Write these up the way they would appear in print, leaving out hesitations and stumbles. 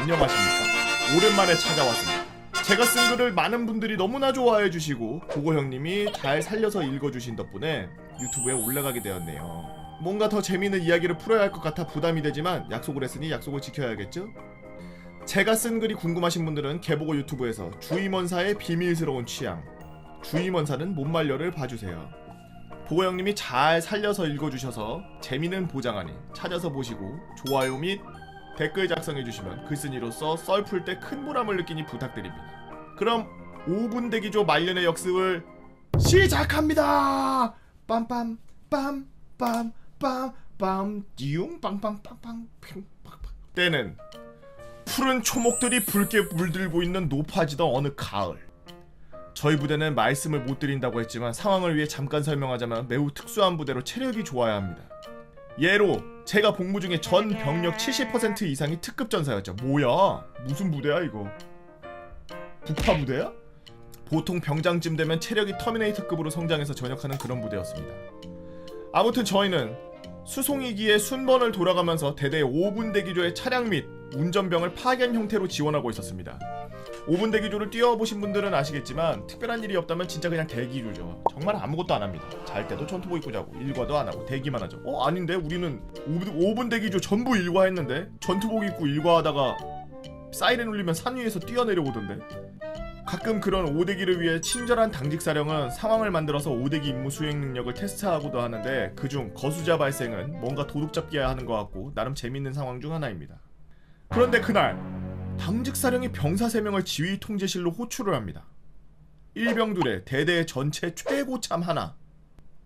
안녕하십니까. 오랜만에 찾아왔습니다. 제가 쓴 글을 많은 분들이 너무나 좋아해 주시고 보고 형님이 잘 살려서 읽어주신 덕분에 유튜브에 올라가게 되었네요. 뭔가 더 재미있는 이야기를 풀어야 할 것 같아 부담이 되지만 약속을 했으니 약속을 지켜야겠죠? 제가 쓴 글이 궁금하신 분들은 개보고 유튜브에서 주임원사의 비밀스러운 취향, 주임원사는 못 말려를 봐주세요. 보고 형님이 잘 살려서 읽어주셔서 재미는 보장하니 찾아서 보시고 좋아요 및 댓글 작성해주시면 글쓴이로서 썰 풀 때 큰 보람을 느끼니 부탁드립니다. 그럼 5분 대기조 말년의 역습을 시작합니다. 빰빰 빰빰 빰빰 띠용 빵빵빵빵 때는 푸른 초목들이 붉게 물들고 있는 높아지던 어느 가을. 저희 부대는 말씀을 못 드린다고 했지만 상황을 위해 잠깐 설명하자면 매우 특수한 부대로 체력이 좋아야 합니다. 예로 제가 복무 중에 전 병력 70% 이상이 특급 전사였죠. 뭐야? 무슨 부대야 이거? 북파 부대야? 보통 병장쯤 되면 체력이 터미네이터급으로 성장해서 전역하는 그런 부대였습니다. 아무튼 저희는 수송이기에 순번을 돌아가면서 대대 5분 대기조의 차량 및 운전병을 파견 형태로 지원하고 있었습니다. 5분 대기조를 뛰어보신 분들은 아시겠지만 특별한 일이 없다면 진짜 그냥 대기조죠. 정말 아무것도 안 합니다. 잘 때도 전투복 입고 자고 일과도 안 하고 대기만 하죠. 아닌데 우리는 5분 대기조 전부 일과했는데 전투복 입고 일과하다가 사이렌 울리면 산 위에서 뛰어내려오던데. 가끔 그런 오대기를 위해 친절한 당직사령은 상황을 만들어서 오대기 임무 수행 능력을 테스트하고도 하는데 그중 거수자 발생은 뭔가 도둑잡기야 하는 것 같고 나름 재밌는 상황 중 하나입니다. 그런데 그날 당직사령이 병사 3명을 지휘 통제실로 호출을 합니다. 일병들의 대대 전체 최고참 하나.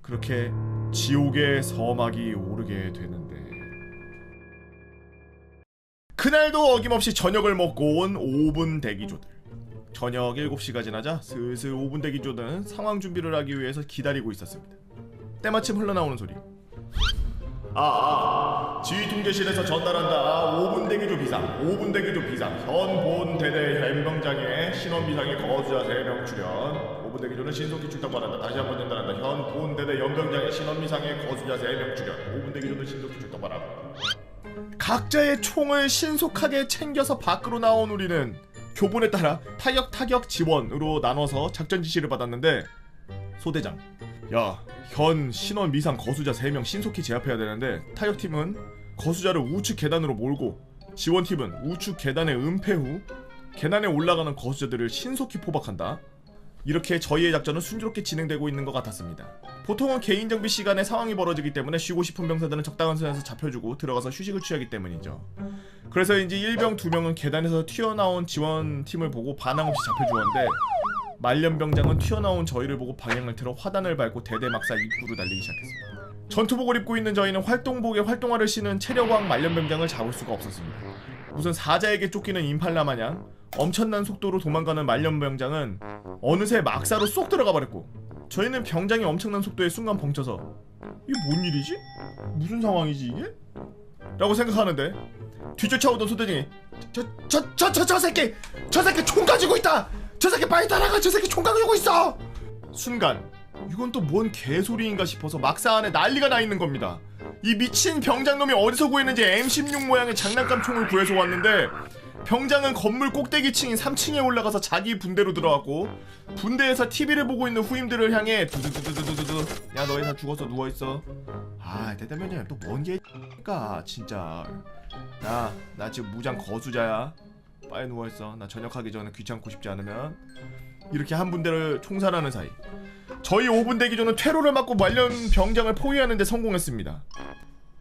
그렇게 지옥의 서막이 오르게 되는데 그날도 어김없이 저녁을 먹고 온 5분 대기조들. 저녁 7시가 지나자 슬슬 5분 대기조들은 상황 준비를 하기 위해서 기다리고 있었습니다. 때마침 흘러나오는 소리. 지휘 통제실에서 전달한다. 5분 대기조 비상, 5분 대기조 비상. 현 본 대대 현병장의 신원 비상의 거주자 3명 출연. 5분 대기조는 신속히 출동 바란다. 다시 한번 전달한다. 현 본 대대 연병장의 신원 비상의 거주자 3명 출연. 5분 대기조는 신속히 출동 바란다. 각자의 총을 신속하게 챙겨서 밖으로 나온 우리는 교본에 따라 타격 지원으로 나눠서 작전 지시를 받았는데 소대장, 야, 현 신원 미상 거수자 3명 신속히 제압해야 되는데 타격팀은 거수자를 우측 계단으로 몰고 지원팀은 우측 계단의 은폐 후 계단에 올라가는 거수자들을 신속히 포박한다. 이렇게 저희의 작전은 순조롭게 진행되고 있는 것 같았습니다. 보통은 개인 정비 시간에 상황이 벌어지기 때문에 쉬고 싶은 병사들은 적당한 선에서 잡혀주고 들어가서 휴식을 취하기 때문이죠. 그래서인지 1병 2명은 계단에서 튀어나온 지원팀을 보고 반항 없이 잡혀주었는데 말년병장은 튀어나온 저희를 보고 방향을 틀어 화단을 밟고 대대막사 입구로 달리기 시작했습니다. 전투복을 입고 있는 저희는 활동복에 활동화를 신은 체력왕 말년병장을 잡을 수가 없었습니다. 무슨 사자에게 쫓기는 임팔라 마냥 엄청난 속도로 도망가는 말년병장은 어느새 막사로 쏙 들어가 버렸고 저희는 병장이 엄청난 속도에 순간 벙쳐서 이게 뭔 일이지? 무슨 상황이지 이게? 라고 생각하는데 뒤쫓아오던 소대장이 저 새끼 총 가지고 있다! 저 새끼 빨리 따라가! 저 새끼 총 가지고 있어! 순간 이건 또 뭔 개소리인가 싶어서 막사 안에 난리가 나 있는 겁니다. 이 미친 병장놈이 어디서 구했는지 M16 모양의 장난감 총을 구해서 왔는데 병장은 건물 꼭대기층인 3층에 올라가서 자기 분대로 들어왔고 분대에서 TV를 보고 있는 후임들을 향해 두두두두두두두 야 너희 다 죽었어 누워있어. 대대면이야 또 뭔 개가 진짜. 나 지금 무장 거수자야. 빨리 누워있어. 나 전역하기 전에 귀찮고 싶지 않으면. 이렇게 한 분대를 총살하는 사이 저희 5분 대기조는 퇴로를 맞고 말년 병장을 포위하는 데 성공했습니다.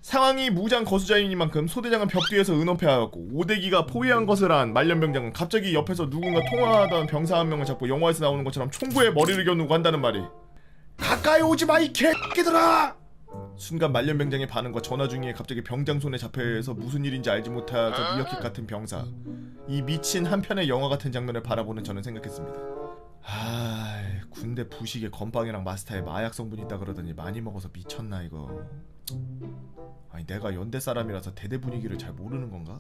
상황이 무장 거수자이니만큼 소대장은 벽 뒤에서 은어패하였고 오대기가 포위한 것을 안 말년병장은 갑자기 옆에서 누군가 통화하던 병사 한 명을 잡고 영화에서 나오는 것처럼 총구에 머리를 겨누고 한다는 말이 가까이 오지마 이 개새끼들아! 순간 말년병장의 반응과 전화 중에 갑자기 병장 손에 잡혀서 무슨 일인지 알지 못해서 미어캣 같은 병사. 이 미친 한편의 영화 같은 장면을 바라보는 저는 생각했습니다. 군대 부식에 건빵이랑 마스타에 마약 성분이 있다 그러더니 많이 먹어서 미쳤나 이거. 아니 내가 연대 사람이라서 대대 분위기를 잘 모르는 건가?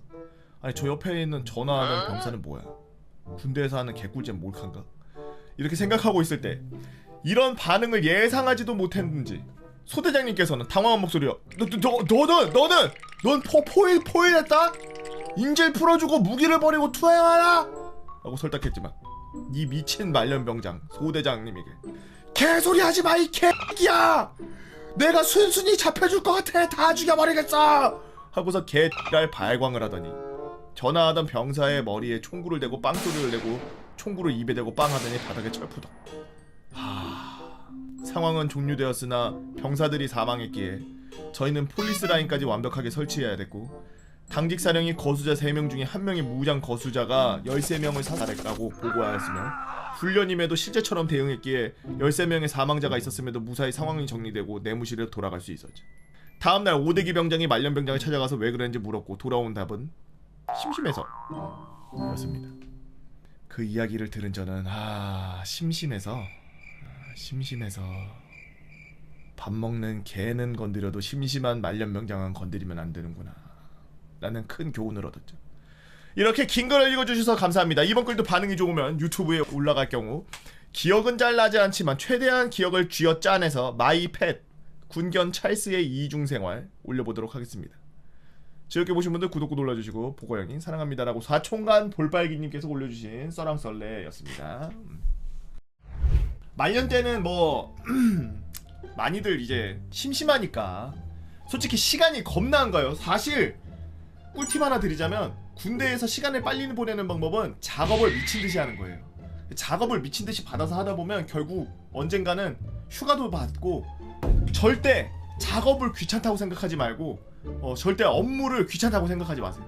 아니 저 옆에 있는 전화하는 병사는 뭐야? 군대에서 하는 개꿀잼 몰카인가? 이렇게 생각하고 있을 때 이런 반응을 예상하지도 못했는지 소대장님께서는 당황한 목소리로 넌 포위했다? 인질 풀어주고 무기를 버리고 투항하라! 라고 설득했지만 이 미친 말년병장 소대장님에게 개소리 하지마 이 개X야! 내가 순순히 잡혀줄 것 같아! 다 죽여버리겠어! 하고서 개X랄 발광을 하더니 전화하던 병사의 머리에 총구를 대고 빵소리를 내고 총구를 입에 대고 빵 하더니 바닥에 철푸덕. 상황은 종료되었으나 병사들이 사망했기에 저희는 폴리스 라인까지 완벽하게 설치해야 됐고 당직 사령이 거수자 3명 중에 1명의 무장 거수자가 13명을 사살했다고 보고하였으며 훈련임에도 실제처럼 대응했기에 13명의 사망자가 있었음에도 무사히 상황이 정리되고 내무실에 돌아갈 수 있었죠. 다음날 오대기 병장이 말년병장을 찾아가서 왜 그랬는지 물었고 돌아온 답은 심심해서 였습니다. 그 이야기를 들은 저는 심심해서 밥 먹는 개는 건드려도 심심한 말년병장은 건드리면 안 되는구나 라는 큰 교훈을 얻었죠. 이렇게 긴 걸 읽어주셔서 감사합니다. 이번 글도 반응이 좋으면 유튜브에 올라갈 경우 기억은 잘 나지 않지만 최대한 기억을 쥐어짜내서 마이펫 군견 찰스의 이중생활 올려보도록 하겠습니다. 즐겁게 보신 분들 구독 눌러주시고 보고형님 사랑합니다라고 사총간 볼빨기님께서 올려주신 썰랑썰레였습니다. 말년 때는 뭐 많이들 이제 심심하니까 솔직히 시간이 겁나 안 가요. 사실 꿀팁 하나 드리자면 군대에서 시간을 빨리 보내는 방법은 작업을 미친듯이 하는 거예요. 작업을 미친듯이 받아서 하다보면 결국 언젠가는 휴가도 받고 절대 작업을 귀찮다고 생각하지 말고 절대 업무를 귀찮다고 생각하지 마세요.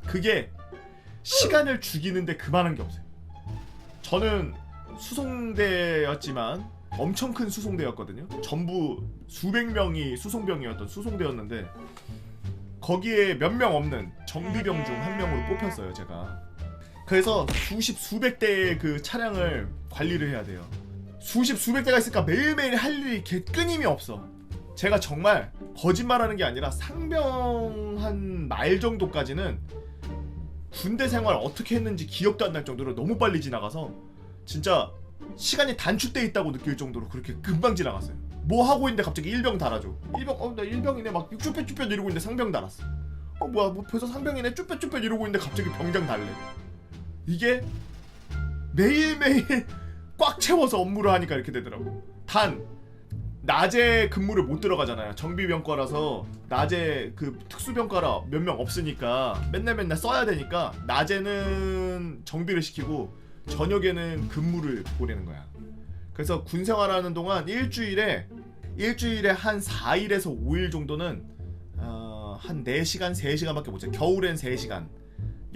그게 시간을 죽이는데 그만한 게 없어요. 저는 수송대였지만 엄청 큰 수송대였거든요. 전부 수백 명이 수송병이었던 수송대였는데 거기에 몇 명 없는 정비병 중 한 명으로 뽑혔어요 제가. 그래서 수백 대의 그 차량을 관리를 해야 돼요. 수백 대가 있으니까 매일매일 할 일이 끊임이 없어. 제가 정말 거짓말하는 게 아니라 상병 한 말 정도까지는 군대 생활 어떻게 했는지 기억도 안 날 정도로 너무 빨리 지나가서 진짜 시간이 단축돼 있다고 느낄 정도로 그렇게 금방 지나갔어요. 뭐 하고 있는데 갑자기 일병 달아줘. 나 일병이네 막 쭈뼛쭈뼛 이러고 있는데 상병 달았어. 뭐야 뭐 벌써 상병이네 쭈뼛쭈뼛 이러고 있는데 갑자기 병장 달래. 이게 매일매일 꽉 채워서 업무를 하니까 이렇게 되더라고. 단 낮에 근무를 못 들어가잖아요. 정비병과라서 낮에 그 특수병과라 몇 명 없으니까 맨날 써야 되니까 낮에는 정비를 시키고 저녁에는 근무를 보내는 거야. 그래서 군 생활하는 동안 일주일에 한 4일에서 5일 정도는 한 4시간, 3시간밖에 못 잤어요. 겨울엔 3시간,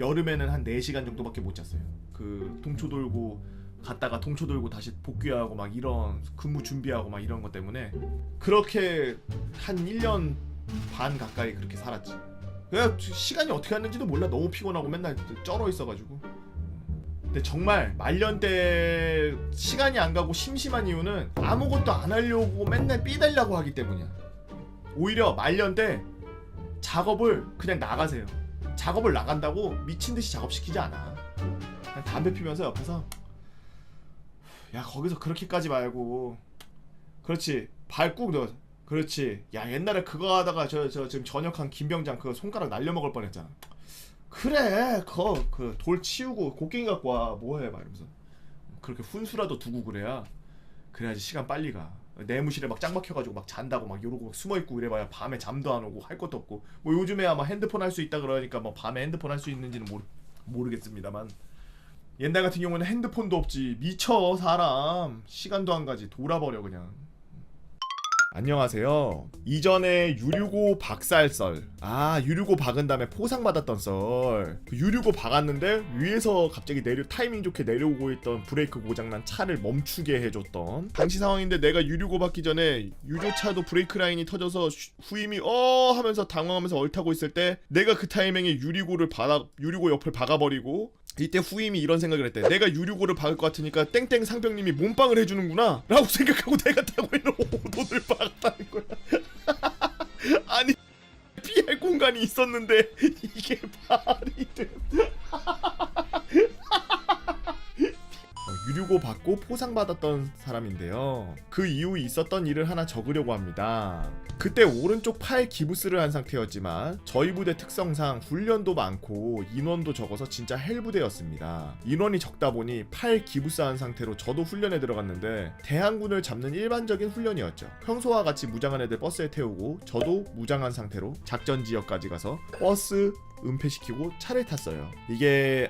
여름에는 한 4시간 정도밖에 못 잤어요. 그 동초 돌고 갔다가 동초 돌고 다시 복귀하고 막 이런 근무 준비하고 막 이런 것 때문에 그렇게 한 1년 반 가까이 그렇게 살았지. 그냥 시간이 어떻게 갔는지도 몰라. 너무 피곤하고 맨날 쩔어 있어가지고. 근데 정말 말년 때 시간이 안 가고 심심한 이유는 아무것도 안 하려고 맨날 삐달라고 하기 때문이야. 오히려 말년 때 작업을 그냥 나가세요. 작업을 나간다고 미친듯이 작업시키지 않아. 그냥 담배 피면서 옆에서 야 거기서 그렇게까지 말고 그렇지 발 꾹 넣어. 그렇지. 야 옛날에 그거 하다가 저 지금 전역한 김병장 그 손가락 날려먹을 뻔했잖아. 그래 그 돌 치우고 곡괭이 갖고 와 뭐해 막 이러면서 그렇게 훈수라도 두고 그래야지 시간 빨리 가. 내무실에 막 짱 박혀가지고 막 잔다고 막 이러고 숨어있고 이래봐야 밤에 잠도 안 오고 할 것도 없고 뭐 요즘에야 막 핸드폰 할 수 있다 그러니까 뭐 밤에 핸드폰 할 수 있는지는 모르겠습니다만 옛날 같은 경우는 핸드폰도 없지. 미쳐 사람. 시간도 안 가지. 돌아버려 그냥. 안녕하세요. 이전에 유류고 박살썰. 유류고 박은 다음에 포상 받았던 썰. 그 유류고 박았는데 위에서 갑자기 타이밍 좋게 내려오고 있던 브레이크 고장난 차를 멈추게 해줬던 당시 상황인데 내가 유류고 받기 전에 유조차도 브레이크 라인이 터져서 후임이 하면서 당황하면서 얼타고 있을 때 내가 그 타이밍에 유류고 옆을 박아버리고 이때 후임이 이런 생각을 했대. 내가 유류고를 박을 것 같으니까 땡땡 상병님이 몸빵을 해주는구나 라고 생각하고 내가 타고 있는 오돈을 박았다는 거야. 아니 피할 공간이 있었는데 이게 말이 돼. 기르고 받고 포상받았던 사람인데요. 그 이후 있었던 일을 하나 적으려고 합니다. 그때 오른쪽 팔 기부스를 한 상태였지만 저희 부대 특성상 훈련도 많고 인원도 적어서 진짜 헬부대였습니다. 인원이 적다 보니 팔 기부스 한 상태로 저도 훈련에 들어갔는데 대항군을 잡는 일반적인 훈련이었죠. 평소와 같이 무장한 애들 버스에 태우고 저도 무장한 상태로 작전 지역까지 가서 버스 은폐시키고 차를 탔어요. 이게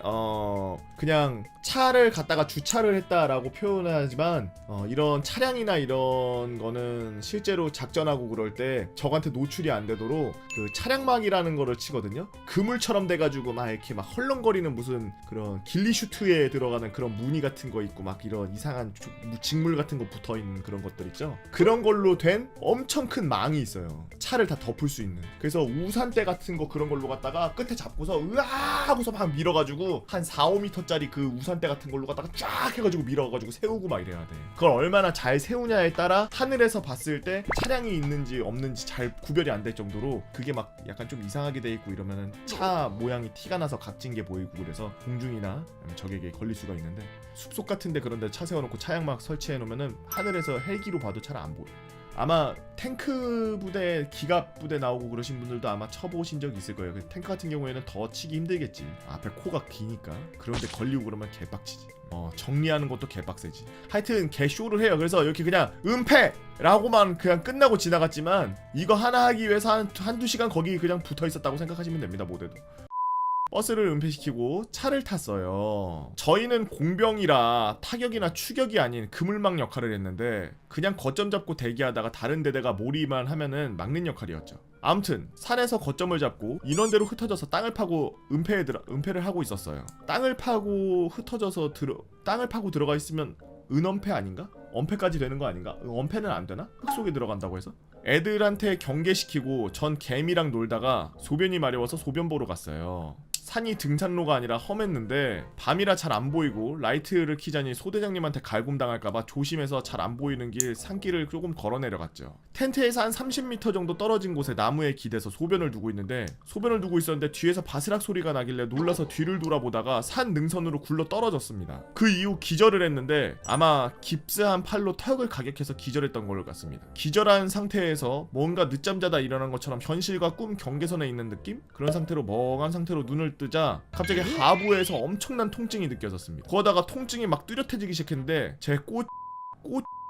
그냥 차를 갖다가 주차를 했다라고 표현하지만 이런 차량이나 이런 거는 실제로 작전하고 그럴 때 적한테 노출이 안 되도록 그 차량막이라는 거를 치거든요. 그물처럼 돼가지고 막 이렇게 막 헐렁거리는 무슨 그런 길리슈트에 들어가는 그런 무늬 같은 거 있고 막 이런 이상한 직물 같은 거 붙어있는 그런 것들 있죠. 그런 걸로 된 엄청 큰 망이 있어요. 차를 다 덮을 수 있는. 그래서 우산대 같은 거 그런 걸로 갖다가 끝에 잡고서 으아 하고서 막 밀어가지고 한 4-5m짜리 그 우산대 같은 걸로 갖다가 쫙 해가지고 밀어가지고 세우고 막 이래야 돼. 그걸 얼마나 잘 세우냐에 따라 하늘에서 봤을 때 차량이 있는지 없는지 잘 구별이 안 될 정도로 그게 막 약간 좀 이상하게 돼 있고 이러면은 차 모양이 티가 나서 각진 게 보이고 그래서 공중이나 적에게 걸릴 수가 있는데 숲속 같은데 그런데 차 세워놓고 차량막 설치해 놓으면은 하늘에서 헬기로 봐도 잘 안 보여. 아마 탱크 부대, 기갑 부대 나오고 그러신 분들도 아마 쳐보신 적 있을 거예요. 탱크 같은 경우에는 더 치기 힘들겠지. 앞에 코가 기니까. 그런데 걸리고 그러면 개빡치지. 정리하는 것도 개빡세지. 하여튼 개쇼를 해요. 그래서 이렇게 그냥 은폐라고만 그냥 끝나고 지나갔지만 이거 하나 하기 위해서 한두 시간 거기 그냥 붙어 있었다고 생각하시면 됩니다. 모두도. 버스를 은폐시키고 차를 탔어요. 저희는 공병이라 타격이나 추격이 아닌 그물막 역할을 했는데 그냥 거점 잡고 대기하다가 다른 대대가 몰이만 하면은 막는 역할이었죠. 아무튼 산에서 거점을 잡고 인원대로 흩어져서 땅을 파고 은폐를 하고 있었어요. 땅을 파고 흩어져서 땅을 파고 들어가 있으면 은엄폐 아닌가? 엄폐까지 되는 거 아닌가? 엄폐는 안 되나? 흙 속에 들어간다고 해서? 애들한테 경계시키고 전 개미랑 놀다가 소변이 마려워서 소변 보러 갔어요. 산이 등산로가 아니라 험했는데 밤이라 잘 안 보이고 라이트를 켜자니 소대장님한테 갈굼당할까봐 조심해서 잘 안 보이는 길 산길을 조금 걸어 내려갔죠. 텐트에서 한 30m 정도 떨어진 곳에 나무에 기대서 소변을 두고 있었는데 뒤에서 바스락 소리가 나길래 놀라서 뒤를 돌아보다가 산 능선으로 굴러 떨어졌습니다. 그 이후 기절을 했는데 아마 깁스한 팔로 턱을 가격해서 기절했던 걸로 같습니다. 기절한 상태에서 뭔가 늦잠 자다 일어난 것처럼 현실과 꿈 경계선에 있는 느낌? 그런 상태로 멍한 상태로 눈을 뜨자 갑자기 하부에서 엄청난 통증이 느껴졌습니다. 그러다가 통증이 막 뚜렷해지기 시작했는데 제 꽃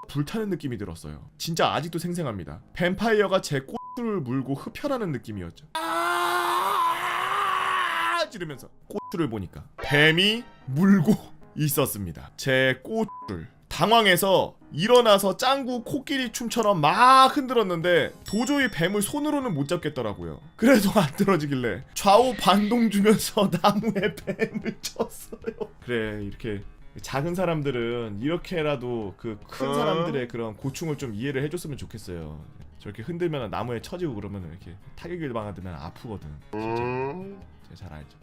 불타는 느낌이 들었어요. 진짜 아직도 생생합니다. 뱀파이어가 제 꽃을 물고 흡혈하는 느낌이었죠. 지르면서 꽃을 보니까 뱀이 물고 있었습니다. 제 꽃을 당황해서 일어나서 짱구 코끼리 춤처럼 막 흔들었는데 도저히 뱀을 손으로는 못 잡겠더라고요. 그래도 안 떨어지길래 좌우 반동 주면서 나무에 뱀을 쳤어요. 그래, 이렇게 작은 사람들은 이렇게라도 그 큰 사람들의 그런 고충을 좀 이해를 해줬으면 좋겠어요. 저렇게 흔들면 나무에 쳐지고 그러면 이렇게 타격을 당하면 아프거든. 진짜 제가 잘 알죠.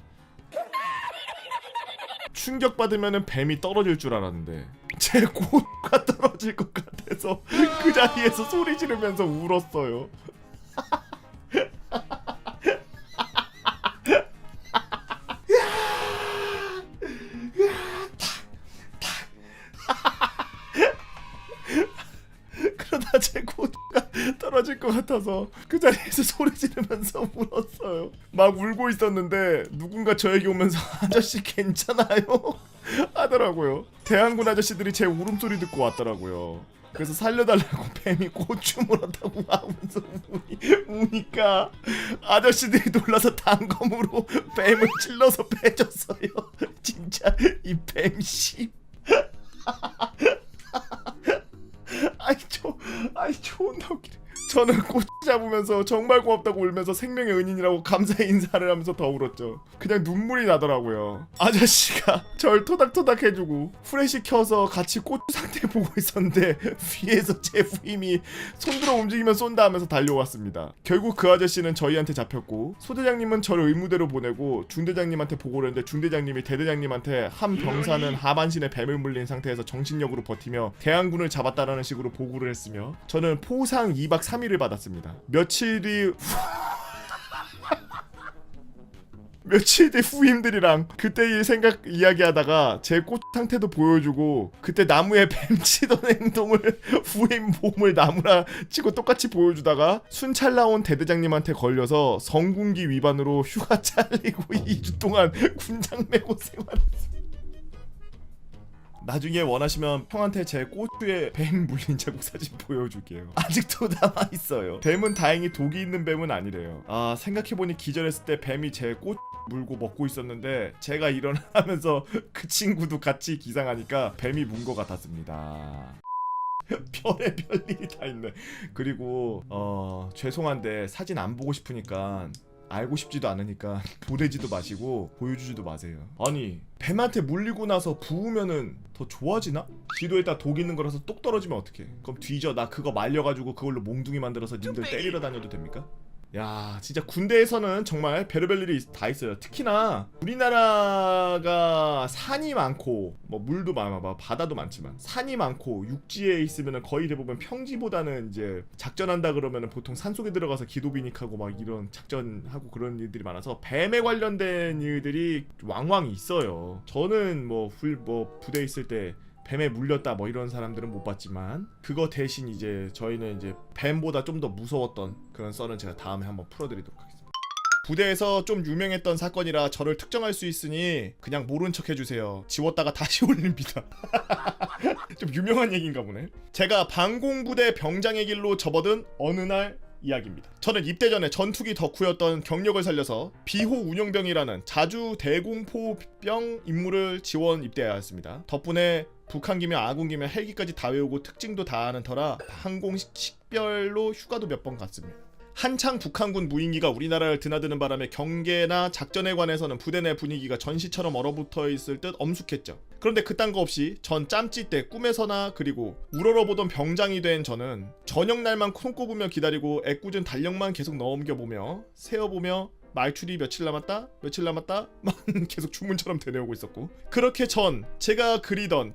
충격받으면 뱀이 떨어질 줄 알았는데 제 꽃가 떨어질 것 같아서 그 자리에서 소리 지르면서 울었어요. 그러다 제 꽃가 떨어질 것 같아서 그 자리에서 소리 지르면서 울었어요. 막 울고 있었는데 누군가 저에게 오면서 아저씨 괜찮아요? 하더라고요. 대항군 아저씨들이 제 울음소리 듣고 왔더라고요. 그래서 살려달라고 뱀이 고추 물었다고 하면서 우니까 아저씨들이 놀라서 단검으로 뱀을 찔러서 빼줬어요. 진짜 이 뱀 씨. 아이 존나 웃기네. 저는 꽃 잡으면서 정말 고맙다고 울면서 생명의 은인이라고 감사의 인사를 하면서 더 울었죠. 그냥 눈물이 나더라고요. 아저씨가 절 토닥토닥 해주고 후레쉬 켜서 같이 꽃 상태 보고 있었는데 위에서 제 부임이 손들어 움직이면 쏜다 하면서 달려왔습니다. 결국 그 아저씨는 저희한테 잡혔고 소대장님은 저를 의무대로 보내고 중대장님한테 보고를 했는데 중대장님이 대대장님한테 한 병사는 하반신에 뱀을 물린 상태에서 정신력으로 버티며 대항군을 잡았다라는 식으로 보고를 했으며 저는 포상 2박 3일을 받았습니다. 며칠 며칠 뒤 후임들이랑 그때의 생각 이야기하다가 제 꽃 상태도 보여주고 그때 나무에 뱀 치던 행동을 후임 몸을 나무라 치고 똑같이 보여주다가 순찰 나온 대대장님한테 걸려서 성군기 위반으로 휴가 잘리고 2주 동안 군장 메고 생활했어요. 나중에 원하시면 형한테 제 꼬추에 뱀 물린 자국 사진 보여줄게요. 아직도 남아있어요. 뱀은 다행히 독이 있는 뱀은 아니래요. 아, 생각해보니 기절했을 때 뱀이 제 꼬 물고 먹고 있었는데 제가 일어나면서 그 친구도 같이 기상하니까 뱀이 문 것 같았습니다. 별의별 일이 다 있네. 그리고 죄송한데 사진 안 보고 싶으니까 알고 싶지도 않으니까 보내지도 마시고 보여주지도 마세요. 아니 뱀한테 물리고 나서 부으면은 더 좋아지나? 지도에다 독 있는 거라서 똑 떨어지면 어떡해. 그럼 뒤져. 나 그거 말려가지고 그걸로 몽둥이 만들어서 님들 때리러 다녀도 됩니까? 야, 진짜 군대에서는 정말 별의별 일이 다 있어요. 특히나 우리나라가 산이 많고 뭐 물도 많아, 바다도 많지만 산이 많고 육지에 있으면은 거의 대부분 평지보다는 이제 작전한다 그러면은 보통 산속에 들어가서 기도비닉하고 막 이런 작전하고 그런 일들이 많아서 뱀에 관련된 일들이 왕왕 있어요. 저는 뭐 부대에 있을 때 뱀에 물렸다 뭐 이런 사람들은 못 봤지만 그거 대신 이제 저희는 이제 뱀보다 좀 더 무서웠던 그런 썰은 제가 다음에 한번 풀어드리도록 하겠습니다. 부대에서 좀 유명했던 사건이라 저를 특정할 수 있으니 그냥 모른 척 해주세요. 지웠다가 다시 올립니다. 좀 유명한 얘기인가 보네. 제가 방공부대 병장의 길로 접어든 어느 날 이야기입니다. 저는 입대 전에 전투기 덕후였던 경력을 살려서 비호 운영병이라는 자주 대공포병 임무를 지원 입대하였습니다. 덕분에 북한기면 아군기면 헬기까지 다 외우고 특징도 다 아는 터라 항공식별로 휴가도 몇 번 갔습니다. 한창 북한군 무인기가 우리나라를 드나드는 바람에 경계나 작전에 관해서는 부대 내 분위기가 전시처럼 얼어붙어 있을 듯 엄숙했죠. 그런데 그딴 거 없이 전 짬찌 때 꿈에서나 그리고 우러러보던 병장이 된 저는 저녁 날만 손꼽으며 기다리고 애꿎은 달력만 계속 넘겨보며 세어보며 말출이 며칠 남았다 만 계속 주문처럼 되뇌오고 있었고, 그렇게 전 제가 그리던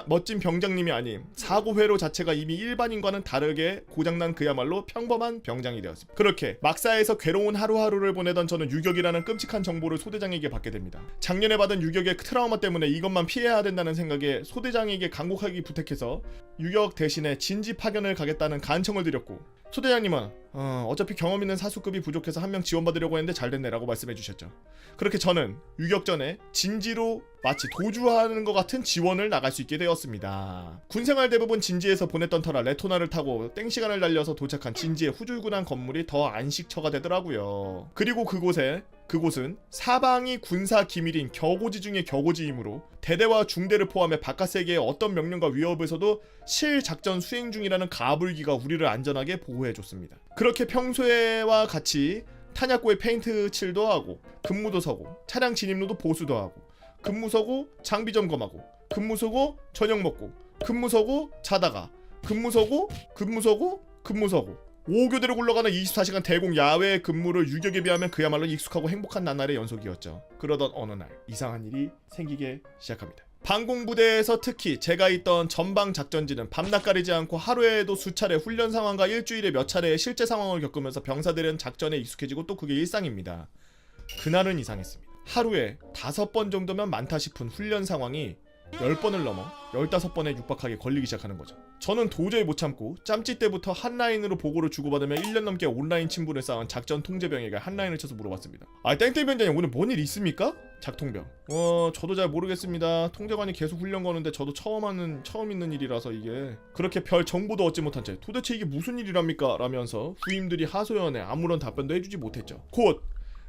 멋진 병장님이 아닌 사고회로 자체가 이미 일반인과는 다르게 고장난 그야말로 평범한 병장이 되었습니다. 그렇게 막사에서 괴로운 하루하루를 보내던 저는 유격이라는 끔찍한 정보를 소대장에게 받게 됩니다. 작년에 받은 유격의 트라우마 때문에 이것만 피해야 된다는 생각에 소대장에게 간곡하게 부탁해서 유격 대신에 진지 파견을 가겠다는 간청을 드렸고, 소대장님은 어차피 경험 있는 사수급이 부족해서 한 명 지원받으려고 했는데 잘됐네 라고 말씀해 주셨죠. 그렇게 저는 유격 전에 진지로 마치 도주하는 것 같은 지원을 나갈 수 있게 되었습니다. 군생활 대부분 진지에서 보냈던 터라 레토나를 타고 땡시간을 달려서 도착한 진지의 후줄근한 건물이 더 안식처가 되더라고요. 그리고 그곳은 사방이 군사 기밀인 격오지 중의 격오지이므로 대대와 중대를 포함해 바깥 세계의 어떤 명령과 위협에서도 실작전 수행 중이라는 가불기가 우리를 안전하게 보호해줬습니다. 그렇게 평소에와 같이 탄약고에 페인트 칠도 하고 근무도 서고 차량 진입로도 보수도 하고 근무 서고 장비 점검하고 근무 서고 저녁 먹고 근무 서고 자다가 근무 서고 5교대로 굴러가는 24시간 대공 야외 근무를 유격에 비하면 그야말로 익숙하고 행복한 나날의 연속이었죠. 그러던 어느 날 이상한 일이 생기게 시작합니다. 방공부대에서 특히 제가 있던 전방 작전지는 밤낮 가리지 않고 하루에도 수차례 훈련 상황과 일주일에 몇 차례의 실제 상황을 겪으면서 병사들은 작전에 익숙해지고 또 그게 일상입니다. 그날은 이상했습니다. 하루에 5번 정도면 많다 싶은 훈련 상황이 10번을 넘어 15번에 육박하게 걸리기 시작하는 거죠. 저는 도저히 못 참고 짬찌 때부터 한라인으로 보고를 주고받으며 1년 넘게 온라인 친분을 쌓은 작전 통제병에게 한라인을 쳐서 물어봤습니다. 땡땡 병장님 오늘 뭔 일 있습니까? 작통병. 저도 잘 모르겠습니다. 통제관이 계속 훈련 거는데 저도 처음 있는 일이라서 이게 그렇게 별 정보도 얻지 못한 채 도대체 이게 무슨 일이랍니까? 라면서 후임들이 하소연에 아무런 답변도 해주지 못했죠. 곧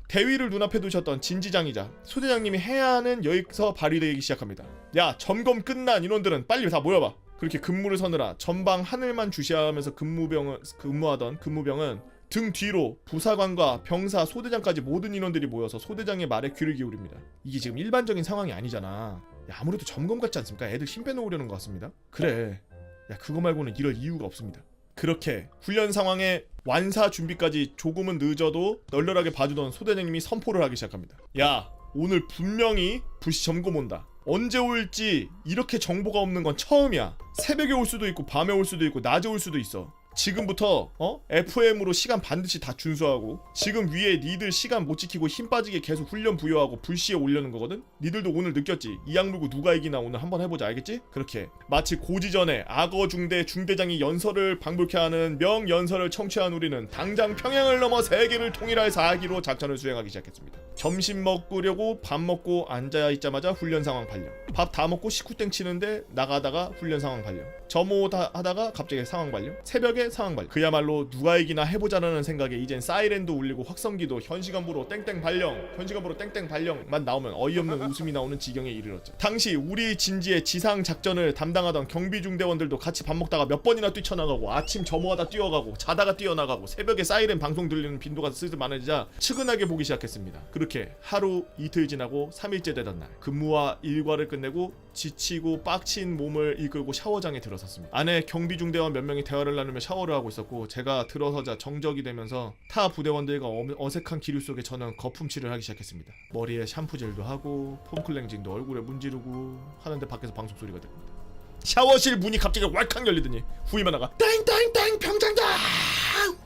대위를 눈앞에 두셨던 진지장이자 소대장님이 해야 하는 여기서 발휘되기 시작합니다. 야, 점검 끝난 인원들은 빨리 다 모여봐. 그렇게 근무를 서느라 전방 하늘만 주시하면서 근무하던 근무병은 등 뒤로 부사관과 병사, 소대장까지 모든 인원들이 모여서 소대장의 말에 귀를 기울입니다. 이게 지금 일반적인 상황이 아니잖아. 야, 아무래도 점검 같지 않습니까? 애들 힘 빼놓으려는 것 같습니다. 그래. 야, 그거 말고는 이럴 이유가 없습니다. 그렇게 훈련 상황에 완사 준비까지 조금은 늦어도 널널하게 봐주던 소대장님이 선포를 하기 시작합니다. 야, 오늘 분명히 부시 점검 온다. 언제 올지 이렇게 정보가 없는 건 처음이야. 새벽에 올 수도 있고 밤에 올 수도 있고 낮에 올 수도 있어. 지금부터 FM으로 시간 반드시 다 준수하고 지금 위에 니들 시간 못 지키고 힘 빠지게 계속 훈련 부여하고 불시에 올려는 거거든. 니들도 오늘 느꼈지? 이 악물고 누가 이기나 오늘 한번 해보자. 알겠지? 그렇게 마치 고지전에 악어 중대 중대장이 연설을 방불케 하는 명연설을 청취한 우리는 당장 평양을 넘어 세계를 통일할 사기로 작전을 수행하기 시작했습니다. 점심 먹으려고 밥 먹고 앉아 있자마자 훈련 상황 발령. 밥 다 먹고 식후땡 치는데 나가다가 훈련 상황 발령. 점호 하다가 갑자기 상황 발령. 새벽에 상황 발령. 그야말로 누가 이기나 해보자라는 생각에 이젠 사이렌도 울리고 확성기도 현시간부로 땡땡 발령, 현시간부로 땡땡 발령만 나오면 어이없는 웃음이 나오는 지경에 이르렀죠. 당시 우리 진지의 지상 작전을 담당하던 경비중대원들도 같이 밥 먹다가 몇 번이나 뛰쳐나가고 아침 점호하다 뛰어가고 자다가 뛰어나가고 새벽에 사이렌 방송 들리는 빈도가 슬슬 많아지자 측은하게 보기 시작했습니다. 그렇게 하루 이틀 지나고 3일째 되던 날 근무와 일과를 끝내고 지치고 빡친 몸을 이끌고 샤워장에 들어섰습니다. 안에 경비중대원 몇 명이 대화를 나누며 샤워를 하고 있었고 제가 들어서자 정적이 되면서 타 부대원들과 어색한 기류 속에 저는 거품칠을 하기 시작했습니다. 머리에 샴푸젤도 하고 폼클렌징도 얼굴에 문지르고 하는데 밖에서 방송 소리가 들립니다. 샤워실 문이 갑자기 왈칵 열리더니 후임 하나가 땡땡땡 병장다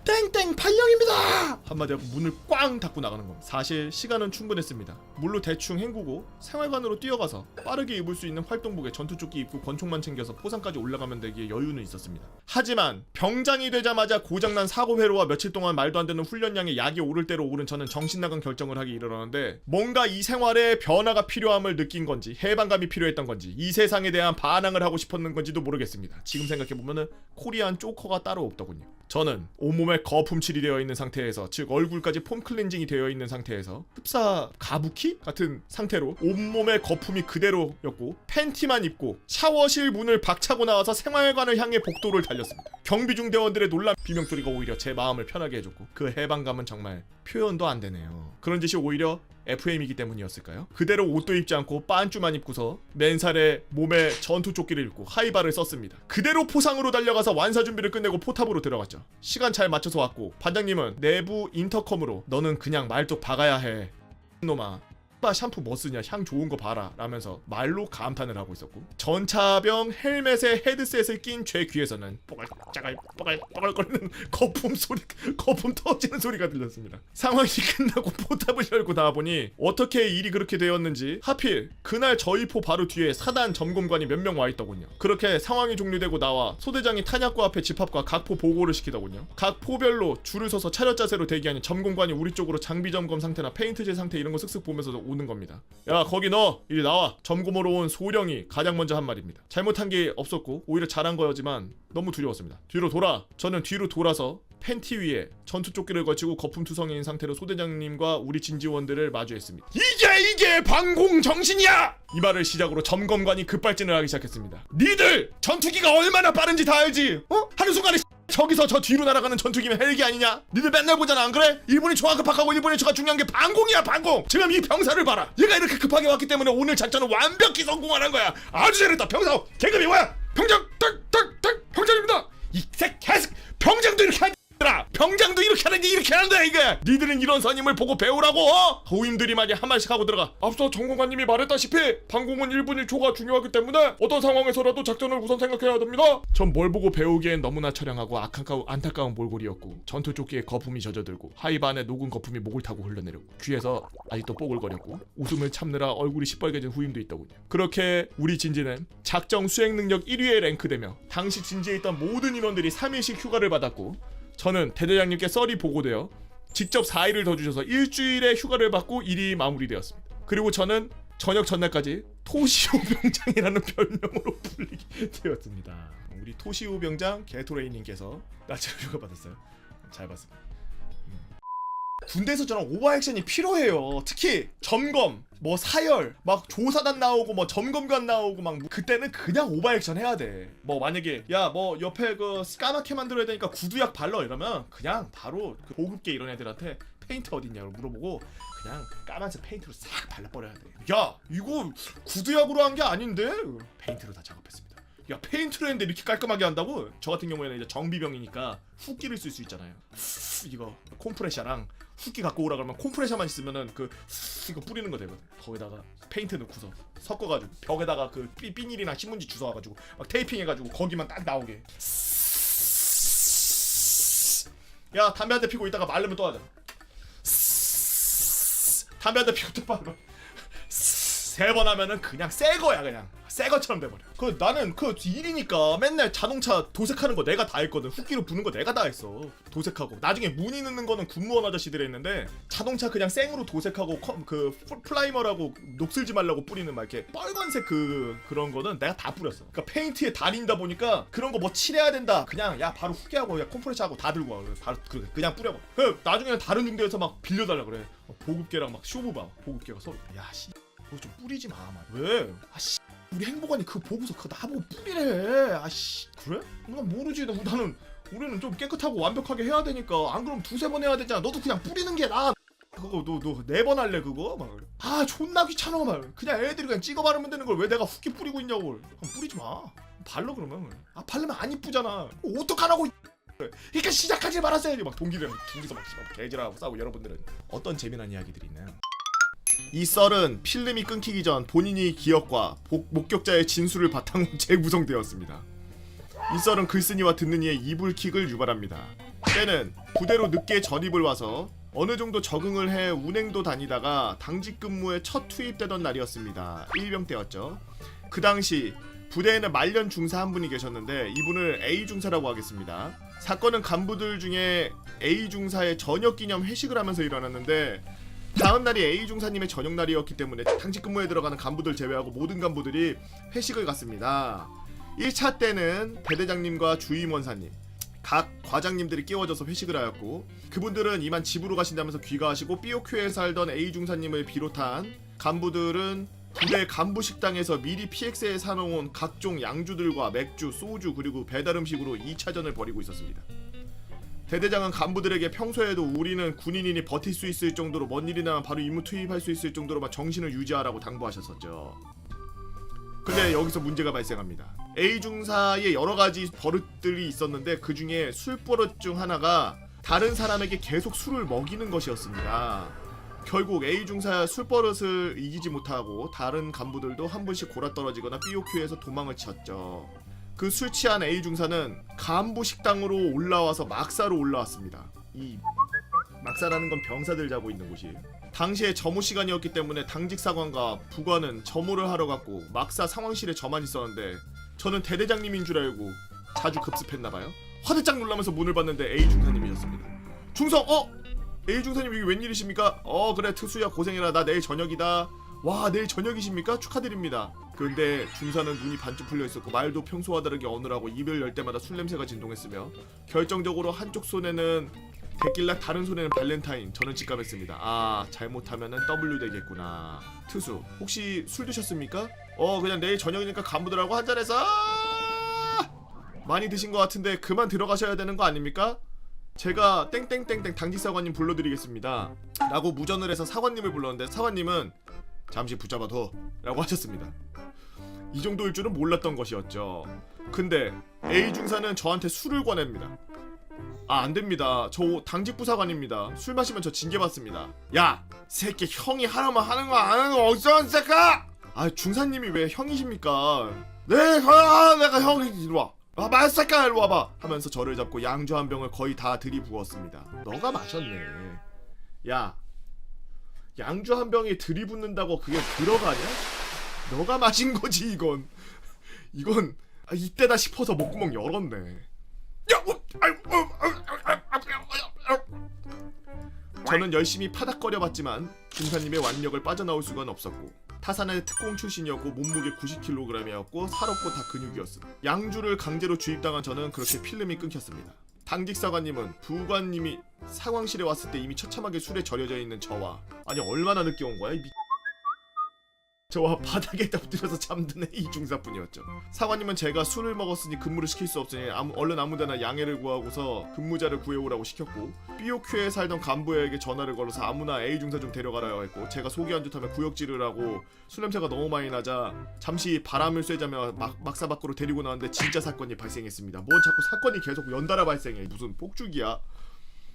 땡땡 발령입니다 한마디 하고 문을 꽝 닫고 나가는 겁니다. 사실 시간은 충분했습니다. 물로 대충 헹구고 생활관으로 뛰어가서 빠르게 입을 수 있는 활동복에 전투조끼 입고 권총만 챙겨서 포상까지 올라가면 되기에 여유는 있었습니다. 하지만 병장이 되자마자 고장난 사고 회로와 며칠 동안 말도 안 되는 훈련량에 약이 오를 대로 오른 저는 정신나간 결정을 하기 이르렀는데 뭔가 이 생활에 변화가 필요함을 느낀 건지 해방감이 필요했던 건지 이 세상에 대한 반항을 하고 싶었는 건지도 모르겠습니다. 지금 생각해보면은 코리안 조커가 따로 없더군요. 저는 온몸에 거품칠이 되어 있는 상태에서 즉 얼굴까지 폼 클렌징이 되어 있는 상태에서 흡사 가부키 같은 상태로 온몸에 거품이 그대로였고 팬티만 입고 샤워실 문을 박차고 나와서 생활관을 향해 복도를 달렸습니다. 경비중대원들의 놀란 비명소리가 오히려 제 마음을 편하게 해줬고 그 해방감은 정말 표현도 안 되네요. 그런 짓이 오히려 FM이기 때문이었을까요? 그대로 옷도 입지 않고 빤쭈만 입고서 맨살에 몸에 전투조끼를 입고 하이바를 썼습니다. 그대로 포상으로 달려가서 완사 준비를 끝내고 포탑으로 들어갔죠. 시간 잘 맞춰서 왔고 반장님은 내부 인터컴으로 너는 그냥 말뚝 박아야 해 놈아 샴푸 뭐 쓰냐 향 좋은 거 봐라 라면서 말로 감탄을 하고 있었고 전차병 헬멧에 헤드셋을 낀 제 귀에서는 뽀글짜갈 뽀글뽀글거리는 거품 터지는 소리가 들렸습니다. 상황이 끝나고 포탑을 열고 나와보니 어떻게 일이 그렇게 되었는지 하필 그날 저희 포 바로 뒤에 사단 점검관이 몇 명 와있더군요. 그렇게 상황이 종료되고 나와 소대장이 탄약고 앞에 집합과 각 포 보고를 시키더군요. 각 포별로 줄을 서서 차렷 자세로 대기하니 점검관이 우리 쪽으로 장비 점검 상태나 페인트제 상태 이런 거 쓱쓱 보면서 오는 겁니다. 야 거기 너 이리 나와. 점검으로 온 소령이 가장 먼저 한 말입니다. 잘못한 게 없었고 오히려 잘한 거였지만 너무 두려웠습니다. 뒤로 돌아. 저는 뒤로 돌아서 팬티 위에 전투조끼를 걸치고 거품투성이인 상태로 소대장님과 우리 진지원들을 마주했습니다. 이게 방공 정신이야! 이 말을 시작으로 점검관이 급발진을 하기 시작했습니다. 니들 전투기가 얼마나 빠른지 다 알지? 하는 순간에 저기서 저 뒤로 날아가는 전투기면 헬기 아니냐? 니들 맨날 보잖아 안 그래? 일본이 초가 급하고 일본이 초가 중요한 게 방공이야 방공! 지금 이 병사를 봐라. 얘가 이렇게 급하게 왔기 때문에 오늘 작전은 완벽히 성공하는 거야. 아주 잘했다. 병사 계급이 뭐야? 병장 딱딱딱 병장입니다. 이 새끼 병장도 이렇게 하니 병장도 이렇게 하는데 이렇게 한다 이게. 니들은 이런 선임을 보고 배우라고. 호임들이 말이 한 말씩 하고 들어가. 앞서 정공관님이 말했다시피 방공은 1분 1초가 중요하기 때문에 어떤 상황에서라도 작전을 우선 생각해야 됩니다. 전 뭘 보고 배우기엔 너무나 처량하고 안타까운 몰골이었고 전투조끼에 거품이 젖어들고 하이바 안에 녹은 거품이 목을 타고 흘러내렸고 귀에서 아직도 뽀글거렸고 웃음을 참느라 얼굴이 시뻘개진 후임도 있더군요. 그렇게 우리 진지는 작정 수행 능력 1위에 랭크되며 당시 진지에 있던 모든 인원들이 3일씩 휴가를 받았고 저는 대대장님께 썰이 보고되어 직접 4일을 더 주셔서 일주일의 휴가를 받고 일이 마무리되었습니다. 그리고 저는 저녁 전날까지 토시오 병장이라는 별명으로 불리게 되었습니다. 우리 토시오 병장 게토레이님께서 나처럼 휴가 받았어요. 잘 봤습니다. 군대에서 저런 오버액션이 필요해요. 특히 점검, 뭐 사열, 막 조사단 나오고 뭐 점검관 나오고 막 그때는 그냥 오버액션 해야 돼. 뭐 만약에 야 뭐 옆에 그 까맣게 만들어야 되니까 구두약 발라 이러면 그냥 바로 그 고급계 이런 애들한테 페인트 어딨냐고 물어보고 그냥 까만색 페인트로 싹 발라버려야 돼. 야 이거 구두약으로 한 게 아닌데 페인트로 다 작업했습니다. 야 페인트로 했는데 이렇게 깔끔하게 한다고? 저 같은 경우에는 이제 정비병이니까 훅기를 쓸 수 있잖아요. 이거 콤프레셔랑 훅기 갖고 오라 그러면 콤프레셔만 있으면은 그 이거 뿌리는 거 되거든. 거기다가 페인트 넣고서 섞어가지고 벽에다가 그 비닐이나 신문지 주워와가지고 막 테이핑 해가지고 거기만 딱 나오게 야 담배 한 대 피고 있다가 말르면 또 하자. 담배 한 대 피고 또 말르면 3번 하면은 그냥 새 거야. 그냥 새 것처럼 돼버려. 나는 일이니까 맨날 자동차 도색하는 거 내가 다 했거든. 흡기로 부는 거 내가 다 했어. 도색하고 나중에 무늬 넣는 거는 군무원 아저씨들이 했는데 자동차 그냥 생으로 도색하고 플라이머라고 녹슬지 말라고 뿌리는 막 이렇게 빨간색 그런 거는 내가 다 뿌렸어. 그러니까 페인트에 달인다 보니까 그런 거 뭐 칠해야 된다. 그냥 야 바로 후기하고 야 컴프레셔하고 다 들고 와. 바로 그냥 뿌려봐. 나중에는 다른 중대에서 막 빌려달라 그래. 보급계랑 막 쇼부바 보급계가 서로 야씨 그거 좀 뿌리지 마. 왜? 아씨 우리 행복하니 그 보고서 그거 나보고 뿌리래. 아씨 그래? 난 모르지. 우리는 좀 깨끗하고 완벽하게 해야 되니까. 안 그러면 2-3번 해야 되잖아. 너도 그냥 뿌리는 게 나아. 그거 너 4번 할래 그거? 막 존나 귀찮아. 막 그냥 애들이 그냥 찍어 바르면 되는 걸 왜 내가 후기 뿌리고 있냐고. 그럼 뿌리지 마. 발로 그러면. 바르면 안 이쁘잖아. 어떡하라고. 그러니까 시작하지 말았어야지. 막 동기들 둘이서 막 개질하고 싸우고. 여러분들은 어떤 재미난 이야기들이 있나요? 이 썰은 필름이 끊기기 전 본인이 기억과 목격자의 진술을 바탕으로 재구성되었습니다. 이 썰은 글쓴이와 듣는 이의 이불킥을 유발합니다. 때는 부대로 늦게 전입을 와서 어느 정도 적응을 해 운행도 다니다가 당직 근무에 첫 투입되던 날이었습니다. 일병 때였죠. 그 당시 부대에는 말년 중사 한 분이 계셨는데 이분을 A 중사라고 하겠습니다. 사건은 간부들 중에 A 중사의 저녁 기념 회식을 하면서 일어났는데 다음 날이 A 중사님의 저녁 날이었기 때문에 당직 근무에 들어가는 간부들 제외하고 모든 간부들이 회식을 갔습니다. 1차 때는 대대장님과 주임원사님, 각 과장님들이 끼워져서 회식을 하였고 그분들은 이만 집으로 가신다면서 귀가하시고 삐오큐에 살던 A 중사님을 비롯한 간부들은 부대 간부 식당에서 미리 PX에 사놓은 각종 양주들과 맥주, 소주 그리고 배달 음식으로 2차전을 벌이고 있었습니다. 대대장은 간부들에게 평소에도 우리는 군인이니 버틸 수 있을 정도로 뭔 일이 나면 바로 임무 투입할 수 있을 정도로만 정신을 유지하라고 당부하셨었죠. 근데 여기서 문제가 발생합니다. A 중사의 여러가지 버릇들이 있었는데 그 중에 술버릇 중 하나가 다른 사람에게 계속 술을 먹이는 것이었습니다. 결국 A 중사의 술버릇을 이기지 못하고 다른 간부들도 한 분씩 골아떨어지거나 삐오큐에서 도망을 쳤죠. 그 술 취한 A 중사는 간부 식당으로 올라와서 막사로 올라왔습니다. 이 막사라는 건 병사들 자고 있는 곳이에요. 당시에 점호 시간이었기 때문에 당직 사관과 부관은 점호를 하러 갔고 막사 상황실에 저만 있었는데 저는 대대장님인 줄 알고 자주 급습했나봐요. 화들짝 놀라면서 문을 봤는데 A 중사님이셨습니다. 중성! A 중사님 이게 웬일이십니까? 그래 트수야 고생해라. 나 내일 저녁이다. 와 내일 저녁이십니까? 축하드립니다. 근데 중사는 눈이 반쯤 풀려있었고 말도 평소와 다르게 어눌하고 입을 열 때마다 술 냄새가 진동했으며 결정적으로 한쪽 손에는 데킬라 다른 손에는 발렌타인. 저는 직감했습니다. 잘못하면은 W 되겠구나. 트수 혹시 술 드셨습니까? 그냥 내일 저녁이니까 간부들하고 한잔해서 많이 드신 것 같은데 그만 들어가셔야 되는 거 아닙니까? 제가 땡땡땡땡 당직사관님 불러드리겠습니다 라고 무전을 해서 사관님을 불렀는데 사관님은 잠시 붙잡아둬 라고 하셨습니다. 이 정도일 줄은 몰랐던 것이었죠. 근데 A 중사는 저한테 술을 권합니다. 안됩니다. 저 당직부사관입니다. 술 마시면 저 징계받습니다. 야 새끼 형이 하라면 하는 거 안 하는 거 어디서 안 새까? 중사님이 왜 형이십니까? 내가 형이 이리 와. 말새끼야 일로 와봐 하면서 저를 잡고 양주 한 병을 거의 다 들이부었습니다. 너가 마셨네. 야 양주 한 병에 들이붓는다고 그게 들어가냐? 너가 마신 거지 이건. 이때다 싶어서 목구멍 열었네. 저는 열심히 파닥거려 봤지만 중사님의 완력을 빠져나올 수가 없었고 타산의 특공 출신이었고 몸무게 90kg이었고 살없고 다 근육이었음. 양주를 강제로 주입당한 저는 그렇게 필름이 끊겼습니다. 당직사관님은 부관님이 상황실에 왔을 때 이미 처참하게 술에 절여져 있는 저와 얼마나 늦게 온 거야? 저와 바닥에 엎드려서 잠드는 이 중사뿐이었죠. 사관님은 제가 술을 먹었으니 근무를 시킬 수 없으니 얼른 아무데나 양해를 구하고서 근무자를 구해오라고 시켰고 삐오큐에 살던 간부에게 전화를 걸어서 아무나 A 중사 좀 데려가라고 했고 제가 속이 안 좋다며 구역질을 하고 술 냄새가 너무 많이 나자 잠시 바람을 쐬자며 막사 밖으로 데리고 나왔는데 진짜 사건이 발생했습니다. 뭔 자꾸 사건이 계속 연달아 발생해. 무슨 폭죽이야.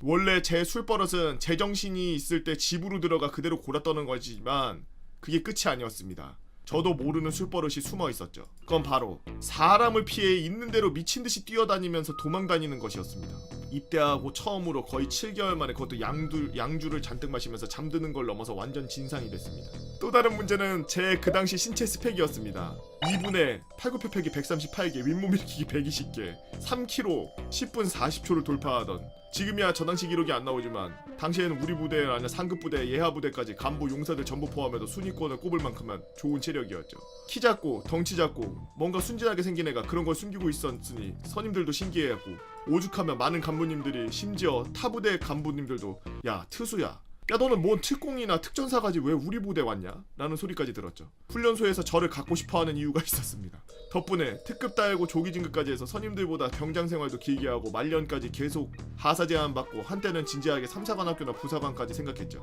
원래 제 술버릇은 제정신이 있을 때 집으로 들어가 그대로 골아떠는 거지만 그게 끝이 아니었습니다. 저도 모르는 술버릇이 숨어 있었죠. 그건 바로 사람을 피해 있는 대로 미친 듯이 뛰어다니면서 도망다니는 것이었습니다. 입대하고 처음으로 거의 7개월 만에 그것도 양주를 잔뜩 마시면서 잠드는 걸 넘어서 완전 진상이 됐습니다. 또 다른 문제는 제 그 당시 신체 스펙이었습니다. 2분에 팔굽혀펴기 138개, 윗몸 일으키기 120개, 3kg 10분 40초를 돌파하던, 지금이야 저 당시 기록이 안 나오지만 당시에는 우리 부대 아니라 상급 부대, 예하 부대까지 간부 용사들 전부 포함해도 순위권을 꼽을 만큼만 좋은 체력이었죠. 키 작고 덩치 작고 뭔가 순진하게 생긴 애가 그런 걸 숨기고 있었으니 선임들도 신기해했고, 오죽하면 많은 간부님들이, 심지어 타 부대 간부님들도 야 트수야, 야 너는 뭔 특공이나 특전사가지 왜 우리 부대 왔냐? 라는 소리까지 들었죠. 훈련소에서 저를 갖고 싶어하는 이유가 있었습니다. 덕분에 특급 달고 조기 진급까지 해서 선임들보다 병장 생활도 길게 하고 말년까지 계속 하사 제한 받고, 한때는 진지하게 3사관 학교나 부사관까지 생각했죠.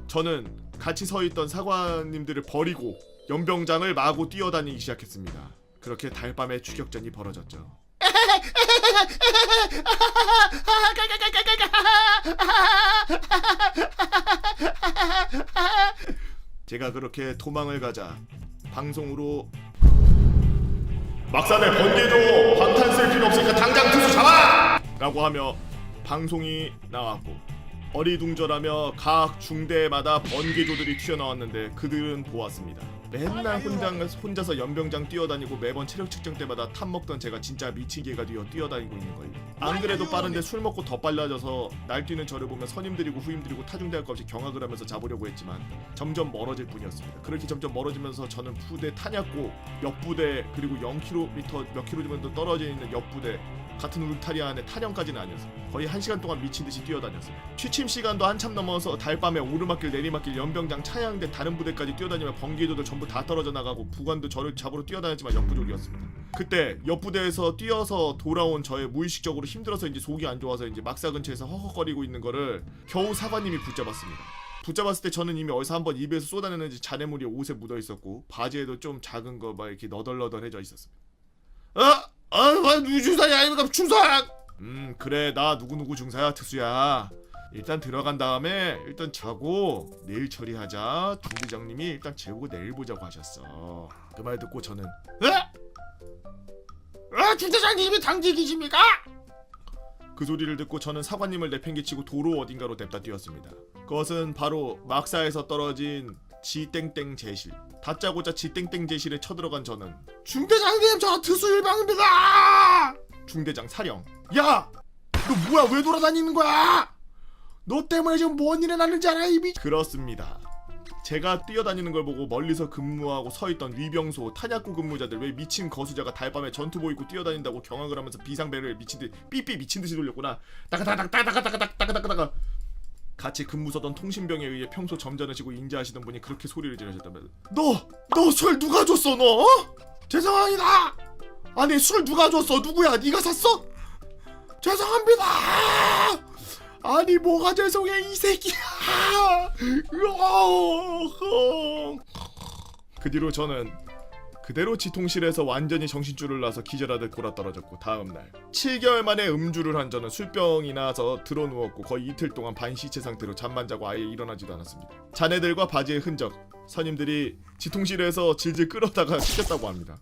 저는 같이 서 있던 사관님들을 버리고 연병장을 마구 뛰어다니기 시작했습니다. 그렇게 달밤에 추격전이 벌어졌죠. 제가 그렇게 도망을 가자 방송으로 막산에 번개줘! 방탄 쓸 필요 없으니까 당장 투수 잡아! 라고 하며 방송이 나왔고, 어리둥절하며 각 중대마다 번개조들이 튀어나왔는데 그들은 보았습니다. 맨날 혼자서 연병장 뛰어다니고 매번 체력 측정 때마다 탑 먹던 제가 진짜 미친 개가 되어 뛰어다니고 있는 거예요. 안 그래도 빠른데 술 먹고 더 빨라져서 날뛰는 저를 보면 선임들이고 후임들이고 타중대할 것 없이 경악을 하면서 잡으려고 했지만 점점 멀어질 뿐이었습니다. 그렇게 점점 멀어지면서 저는 부대 탄약고 옆부대, 그리고 0km 몇 킬로미터 떨어져 있는 옆부대 같은 울타리 안에 타령까지는 아니었어요. 거의 1시간 동안 미친듯이 뛰어다녔어요. 취침 시간도 한참 넘어서 달밤에 오르막길 내리막길 연병장 차양대 다른 부대까지 뛰어다니며 번개조들 전부 다 떨어져 나가고, 부관도 저를 잡으러 뛰어다녔지만 역부족이었습니다. 그때 옆부대에서 뛰어서 돌아온 저의 무의식적으로 힘들어서인지 속이 안 좋아서인지 막사 근처에서 허허거리고 있는 거를 겨우 사관님이 붙잡았습니다. 붙잡았을 때 저는 이미 어디서 한번 입에서 쏟아내는지 잔해물이 옷에 묻어 있었고, 바지에도 좀 작은 거 막 이렇게 너덜너덜해져 있었습니다. 중사야 아닙니까 중사! 그래 나 누구누구 중사야 특수야. 일단 들어간 다음에 일단 자고 내일 처리하자. 중대장님이 일단 재우고 내일 보자고 하셨어. 그 말 듣고 저는 중대장님이 당직이십니까? 그 소리를 듣고 저는 사관님을 내팽개치고 도로 어딘가로 냅다 뛰었습니다. 그것은 바로 막사에서 떨어진 지땡땡 제실. 다짜고짜 지땡땡 제실에 쳐들어간 저는 중대장님 저 특수일방입니다. 중대장 사령, 야! 너 뭐야 왜 돌아다니는 거야? 너 때문에 지금 뭔 일이 났는지 알아 이미? 그렇습니다. 제가 뛰어다니는 걸 보고 멀리서 근무하고 서있던 위병소 탄약고 근무자들, 왜 미친 거수자가 달밤에 전투복 입고 뛰어다닌다고 경악을 하면서 비상벨을 미친듯이 삐삐 미친듯이 돌렸구나. 따가닥따가닥따가닥따가닥따가닥. 같이 근무 서던 통신병에 의해 평소 점잖으시고 인자하시던 분이 그렇게 소리를 지르셨다면서 너 술 누가 줬어 너? 죄송합니다. 아니 술 누가 줬어? 누구야? 네가 샀어? 죄송합니다. 아니 뭐가 죄송해 이 새끼야. 그 뒤로 저는 그대로 지통실에서 완전히 정신줄을 놔서 기절하듯 골아떨어졌고, 다음날 7개월 만에 음주를 한 저는 술병이 나서 드러누웠고 거의 이틀 동안 반시체 상태로 잠만 자고 아예 일어나지도 않았습니다. 자네들과 바지의 흔적, 선임들이 지통실에서 질질 끌어다가 시켰다고 합니다.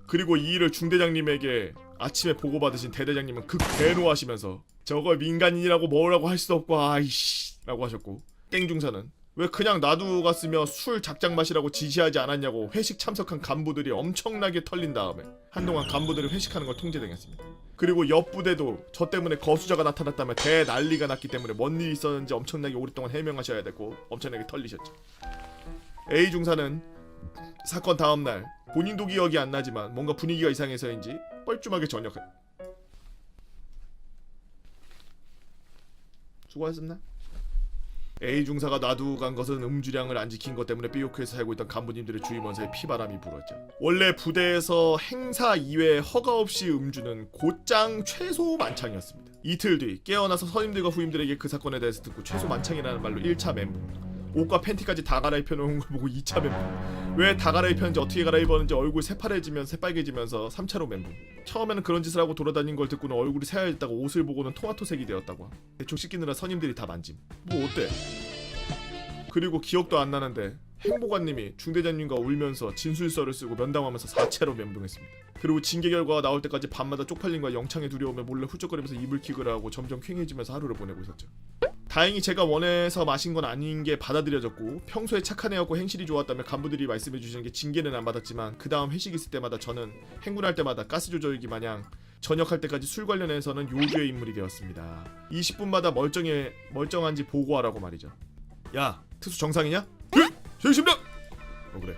그리고 이 일을 중대장님에게 아침에 보고받으신 대대장님은 극대노하시면서 저걸 민간인이라고 뭐라고 할 수도 없고 아이씨 라고 하셨고, 땡중사는 왜 그냥 놔두고 갔으며 술 작작 마시라고 지시하지 않았냐고 회식 참석한 간부들이 엄청나게 털린 다음에 한동안 간부들이 회식하는 걸 통제당했습니다. 그리고 옆 부대도 저 때문에 거수자가 나타났다며 대난리가 났기 때문에 뭔 일이 있었는지 엄청나게 오랫동안 해명하셔야 되고 엄청나게 털리셨죠. A 중사는 사건 다음날 본인도 기억이 안 나지만 뭔가 분위기가 이상해서인지 뻘쭘하게 전역해. 수고하셨나? A 중사가 놔두고 간 것은 음주량을 안 지킨 것 때문에 삐오크에서 살고 있던 간부님들의 주임원사에 피바람이 불었죠. 원래 부대에서 행사 이외에 허가 없이 음주는 곧장 최소 만창이었습니다. 이틀 뒤 깨어나서 선임들과 후임들에게 그 사건에 대해서 듣고 최소 만창이라는 말로 1차 멘붕, 옷과 팬티까지 다 갈아입혀 놓은 걸 보고 2차 멘붕, 왜 다 갈아입혔는지 어떻게 갈아입었는지 얼굴 새빨개지면서 3차로 멘붕. 처음에는 그런 짓을 하고 돌아다닌 걸 듣고는 얼굴이 새하얗다고 옷을 보고는 토마토색이 되었다고. 대충 씻기느라 선임들이 다 만짐. 뭐 어때? 그리고 기억도 안 나는데 행보관님이 중대장님과 울면서 진술서를 쓰고 면담하면서 사체로 면동했습니다. 그리고 징계 결과가 나올 때까지 밤마다 쪽팔림과 영창의 두려움에 몰래 훌쩍거리면서 이불킥을 하고 점점 퀭해지면서 하루를 보내고 있었죠. 다행히 제가 원해서 마신 건 아닌 게 받아들여졌고 평소에 착한 애였고 행실이 좋았다며 간부들이 말씀해 주시는 게 징계는 안 받았지만 그 다음 회식 있을 때마다 저는 행군할 때마다 가스 조절기 마냥 전역할 때까지 술 관련해서는 요주의 인물이 되었습니다. 20분마다 멀쩡한지 보고하라고 말이죠. 야, 투수 정상이냐? 네! 정상입니다! 그래.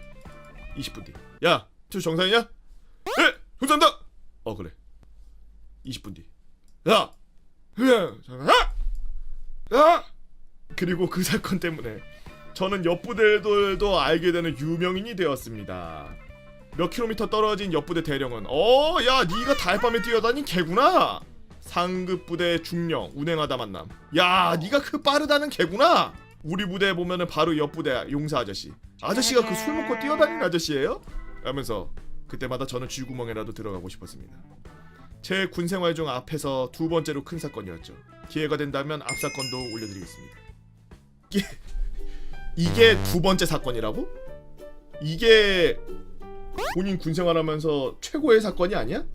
20분 뒤. 야, 투수 정상이냐? 네! 정상입니다! 그래. 20분 뒤. 야! 야! 그리고 그 사건 때문에 저는 옆부대들도 알게 되는 유명인이 되었습니다. 몇 킬로미터 떨어진 옆부대 대령은 야 니가 달밤에 뛰어다닌 개구나. 상급 부대 중령 운행하다 만남. 야 니가 그 빠르다는 개구나. 우리 부대에 보면은 바로 옆부대 용사 아저씨가 그 술 먹고 뛰어다니는 아저씨예요? 하면서 그때마다 저는 쥐구멍에라도 들어가고 싶었습니다. 제 군생활 중 앞에서 두 번째로 큰 사건이었죠. 기회가 된다면 앞 사건도 올려드리겠습니다. 이게 두 번째 사건이라고? 이게 본인 군생활하면서 최고의 사건이 아니야?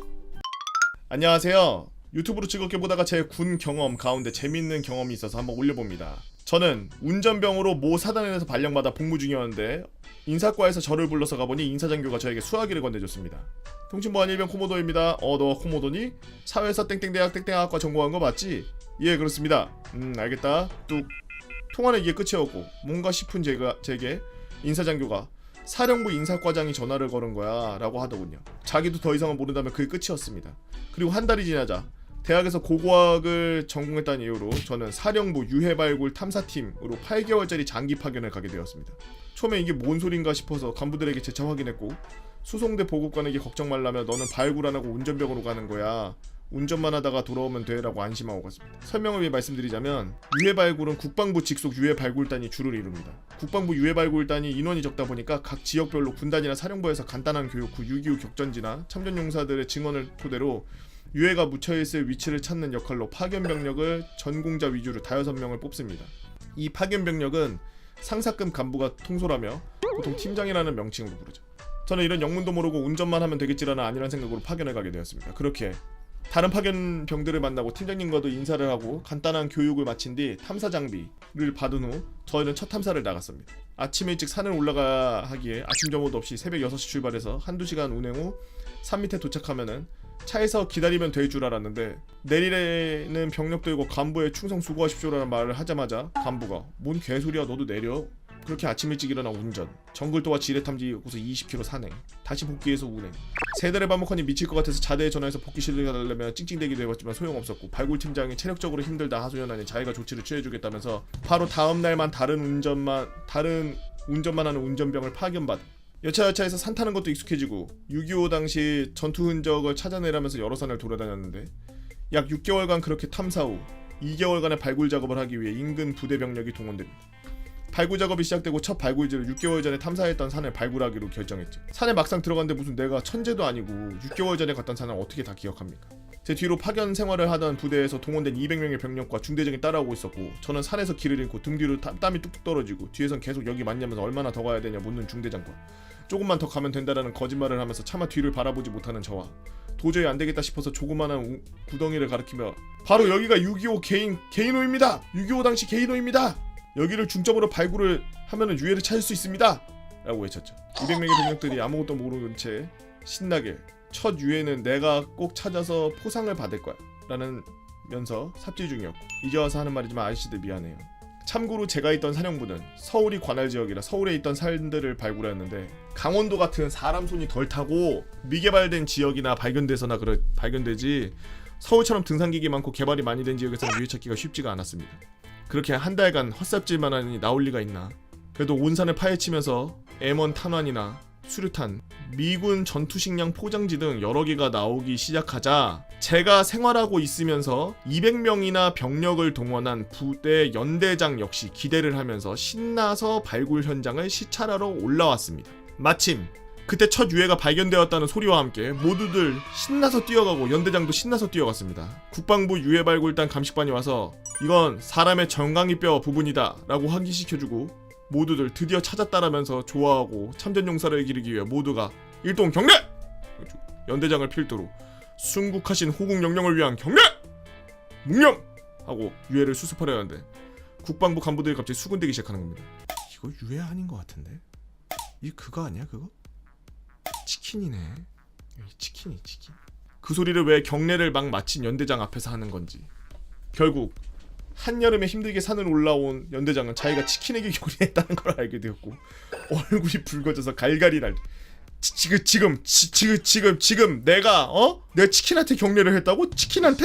안녕하세요. 유튜브로 즐겁게 보다가 제 군 경험 가운데 재밌는 경험이 있어서 한번 올려봅니다. 저는 운전병으로 모 사단에서 발령받아 복무 중이었는데 인사과에서 저를 불러서 가보니 인사장교가 저에게 수화기를 건네줬습니다. 통신보안 일병 코모도입니다. 너 코모도니? 사회사 땡땡대학 땡땡학과 전공한 거 맞지? 예 그렇습니다. 알겠다. 뚝. 통화는 이게 끝이었고 뭔가 싶은 제게 인사장교가 사령부 인사과장이 전화를 걸은 거야 라고 하더군요. 자기도 더 이상은 모른다며 그게 끝이었습니다. 그리고 한 달이 지나자 대학에서 고고학을 전공했다는 이유로 저는 사령부 유해발굴 탐사팀으로 8개월짜리 장기 파견을 가게 되었습니다. 처음에 이게 뭔 소린가 싶어서 간부들에게 재차 확인했고 수송대 보급관에게 걱정 말라며 너는 발굴 안 하고 운전병으로 가는 거야. 운전만 하다가 돌아오면 돼 라고 안심하고 갔습니다. 설명을 위해 말씀드리자면 유해발굴은 국방부 직속 유해발굴단이 주를 이룹니다. 국방부 유해발굴단이 인원이 적다 보니까 각 지역별로 군단이나 사령부에서 간단한 교육 후 6.25 격전지나 참전용사들의 증언을 토대로 유해가 묻혀있을 위치를 찾는 역할로 파견병력을 전공자 위주로 5명을 뽑습니다. 이 파견병력은 상사급 간부가 통솔하며 보통 팀장이라는 명칭으로 부르죠. 저는 이런 영문도 모르고 운전만 하면 되겠지라는 아니란 생각으로 파견을 가게 되었습니다. 그렇게 다른 파견병들을 만나고 팀장님과도 인사를 하고 간단한 교육을 마친 뒤 탐사 장비를 받은 후 저희는 첫 탐사를 나갔습니다. 아침 일찍 산을 올라가야 하기에 아침 점호도 없이 새벽 6시 출발해서 한두 시간 운행 후 산 밑에 도착하면은 차에서 기다리면 될 줄 알았는데 내리래는 병력들과 간부에 충성 수고하십시오라는 말을 하자마자 간부가 뭔 개소리야 너도 내려. 그렇게 아침 일찍 일어나 운전, 정글도와 지뢰탐지고서 20km 산행, 다시 복귀해서 운행. 3달을 반복하니 미칠 것 같아서 자대에 전화해서 복귀실을 가달라며 찡찡대기도 해봤지만 소용없었고 발굴팀장이 체력적으로 힘들다 하소연하니 자기가 조치를 취해주겠다면서 바로 다음날만 다른 운전만 하는 운전병을 파견받. 여차여차해서 산 타는 것도 익숙해지고 6.25 당시 전투 흔적을 찾아내라면서 여러 산을 돌아다녔는데 약 6개월간 그렇게 탐사 후 2개월간의 발굴 작업을 하기 위해 인근 부대 병력이 동원됩니다. 발굴 작업이 시작되고 첫 발굴지를 6개월 전에 탐사했던 산을 발굴하기로 결정했죠. 산에 막상 들어갔는데 무슨 내가 천재도 아니고 6개월 전에 갔던 산을 어떻게 다 기억합니까? 제 뒤로 파견 생활을 하던 부대에서 동원된 200명의 병력과 중대장이 따라오고 있었고 저는 산에서 길을 잃고 등 뒤로 땀이 뚝뚝 떨어지고 뒤에선 계속 여기 맞냐면서 얼마나 더 가야 되냐 묻는 중대장과 조금만 더 가면 된다라는 거짓말을 하면서 차마 뒤를 바라보지 못하는 저와 도저히 안되겠다 싶어서 조그마한 구덩이를 가리키며 바로 여기가 6.25 개인호입니다. 6.25 당시 개인호입니다. 여기를 중점으로 발굴을 하면은 유해를 찾을 수 있습니다 라고 외쳤죠. 200명의 병력들이 아무것도 모르는 채 신나게 첫 유해는 내가 꼭 찾아서 포상을 받을 거야 라는 면서 삽질 중이었고 이제 와서 하는 말이지만 아저씨들 미안해요. 참고로 제가 있던 사령부는 서울이 관할 지역이라 서울에 있던 산들을 발굴했는데 강원도 같은 사람 손이 덜 타고 미개발된 지역이나 발견돼서나 발견되지 서울처럼 등산객이 많고 개발이 많이 된 지역에서는 유해 찾기가 쉽지가 않았습니다. 그렇게 한 달간 헛삽질만 하니 나올 리가 있나. 그래도 온 산을 파헤치면서 M1 탄환이나 수류탄, 미군 전투식량 포장지 등 여러 개가 나오기 시작하자 제가 생활하고 있으면서 200명이나 병력을 동원한 부대 연대장 역시 기대를 하면서 신나서 발굴 현장을 시찰하러 올라왔습니다. 마침 그때 첫 유해가 발견되었다는 소리와 함께 모두들 신나서 뛰어가고 연대장도 신나서 뛰어갔습니다. 국방부 유해발굴단 감식반이 와서 이건 사람의 정강이뼈 부분이다 라고 확인시켜주고 모두들 드디어 찾았다라면서 좋아하고 참전용사를 기르기 위해 모두가 일동 경례! 연대장을 필두로 순국하신 호국 영령을 위한 경례! 묵념! 하고 유해를 수습하려 하는데 국방부 간부들이 갑자기 수군대기 시작하는 겁니다. 이거 유해 아닌 것 같은데? 이 그거 아니야 그거? 치킨이네. 치킨. 그 소리를 왜 경례를 막 마친 연대장 앞에서 하는 건지. 결국 한여름에 힘들게 산을 올라온 연대장은 자기가 치킨에게 요리했다는 걸 알게 되었고 얼굴이 붉어져서 갈갈이 날. 지금 내가 내가 치킨한테 경례를 했다고? 치킨한테?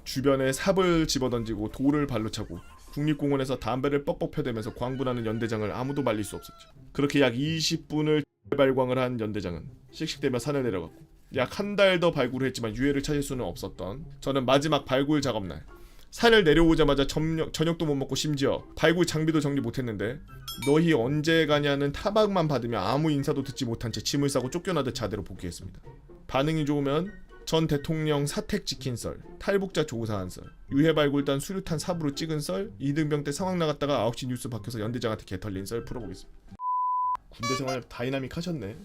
주변에 삽을 집어던지고 돌을 발로 차고 국립공원에서 담배를 뻑뻑 펴대면서 광분하는 연대장을 아무도 말릴 수 없었죠. 그렇게 약 20분을 발광을 한 연대장은 씩씩대며 산을 내려갔고 약 한 달 더 발굴을 했지만 유해를 찾을 수는 없었던 저는 마지막 발굴 작업날 산을 내려오자마자 저녁도 못 먹고 심지어 발굴 장비도 정리 못했는데 너희 언제 가냐는 타박만 받으며 아무 인사도 듣지 못한 채 짐을 싸고 쫓겨나듯 자대로 복귀했습니다. 반응이 좋으면 전 대통령 사택 지킨 썰, 탈북자 조사한 썰, 유해 발굴단 수류탄 삽으로 찍은 썰, 이등병 때 상황 나갔다가 9시 뉴스 바뀌어서 연대장한테 개털린 썰 풀어보겠습니다. 군대 생활 다이나믹 하셨네.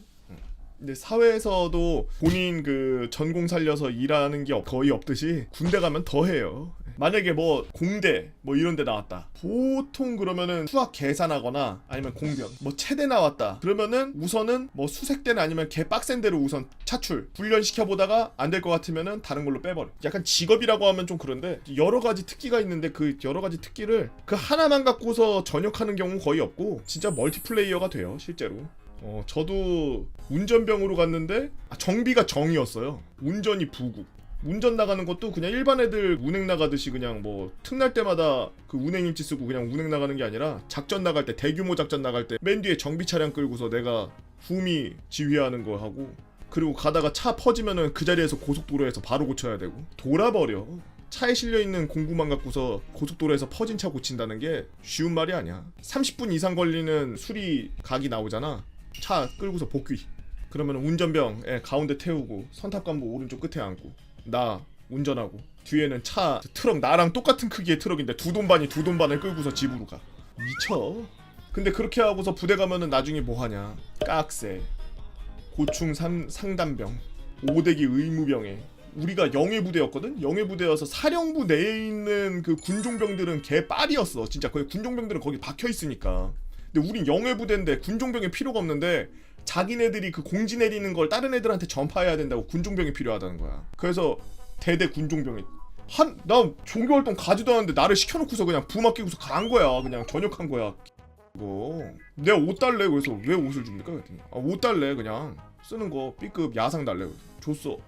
근데 사회에서도 본인 그 전공 살려서 일하는 게 거의 없듯이 군대 가면 더 해요. 만약에 뭐 공대 뭐 이런 데 나왔다. 보통 그러면은 수학 계산하거나 아니면 공병 뭐 체대 나왔다. 그러면은 우선은 뭐 수색대나 아니면 개 빡센 데로 우선 차출. 훈련시켜보다가 안 될 것 같으면은 다른 걸로 빼버려. 약간 직업이라고 하면 좀 그런데 여러 가지 특기가 있는데 그 여러 가지 특기를 그 하나만 갖고서 전역하는 경우는 거의 없고 진짜 멀티플레이어가 돼요 실제로. 저도 운전병으로 갔는데 정비가 정이었어요. 운전이 부국. 운전 나가는 것도 그냥 일반 애들 운행 나가듯이 그냥 뭐 틈날 때마다 그 운행일지 쓰고 그냥 운행 나가는 게 아니라 작전 나갈 때 대규모 작전 나갈 때 맨 뒤에 정비 차량 끌고서 내가 후미 지휘하는 거 하고 그리고 가다가 차 퍼지면은 그 자리에서 고속도로에서 바로 고쳐야 되고 돌아버려. 차에 실려있는 공구만 갖고서 고속도로에서 퍼진 차 고친다는 게 쉬운 말이 아니야. 30분 이상 걸리는 수리 각이 나오잖아. 차 끌고서 복귀. 그러면 운전병 가운데 태우고 선탑간부 오른쪽 끝에 앉고 나 운전하고 뒤에는 차 트럭 나랑 똑같은 크기의 트럭인데 두 돈 반을 끌고서 집으로 가. 미쳐. 근데 그렇게 하고서 부대 가면은 나중에 뭐하냐. 깍새 고충 상단병 오대기 의무병에 우리가 영해부대였거든? 영해부대여서 사령부 내에 있는 그 군종병들은 개빨이었어. 진짜 거의 군종병들은 거기 박혀있으니까. 근데 우린 영해부대인데 군종병이 필요가 없는데 자기네들이 그 공지 내리는 걸 다른 애들한테 전파해야 된다고 군종병이 필요하다는 거야. 그래서 대대 군종병이 나 종교활동 가지도 않았는데 나를 시켜놓고서 그냥 부막 끼고서 간 거야. 그냥 전역한 거야. 내가 옷 달래. 그래서 왜 옷을 줍니까? 그랬더니 옷 달래. 그냥 쓰는 거 B급 야상 달래. 줬어.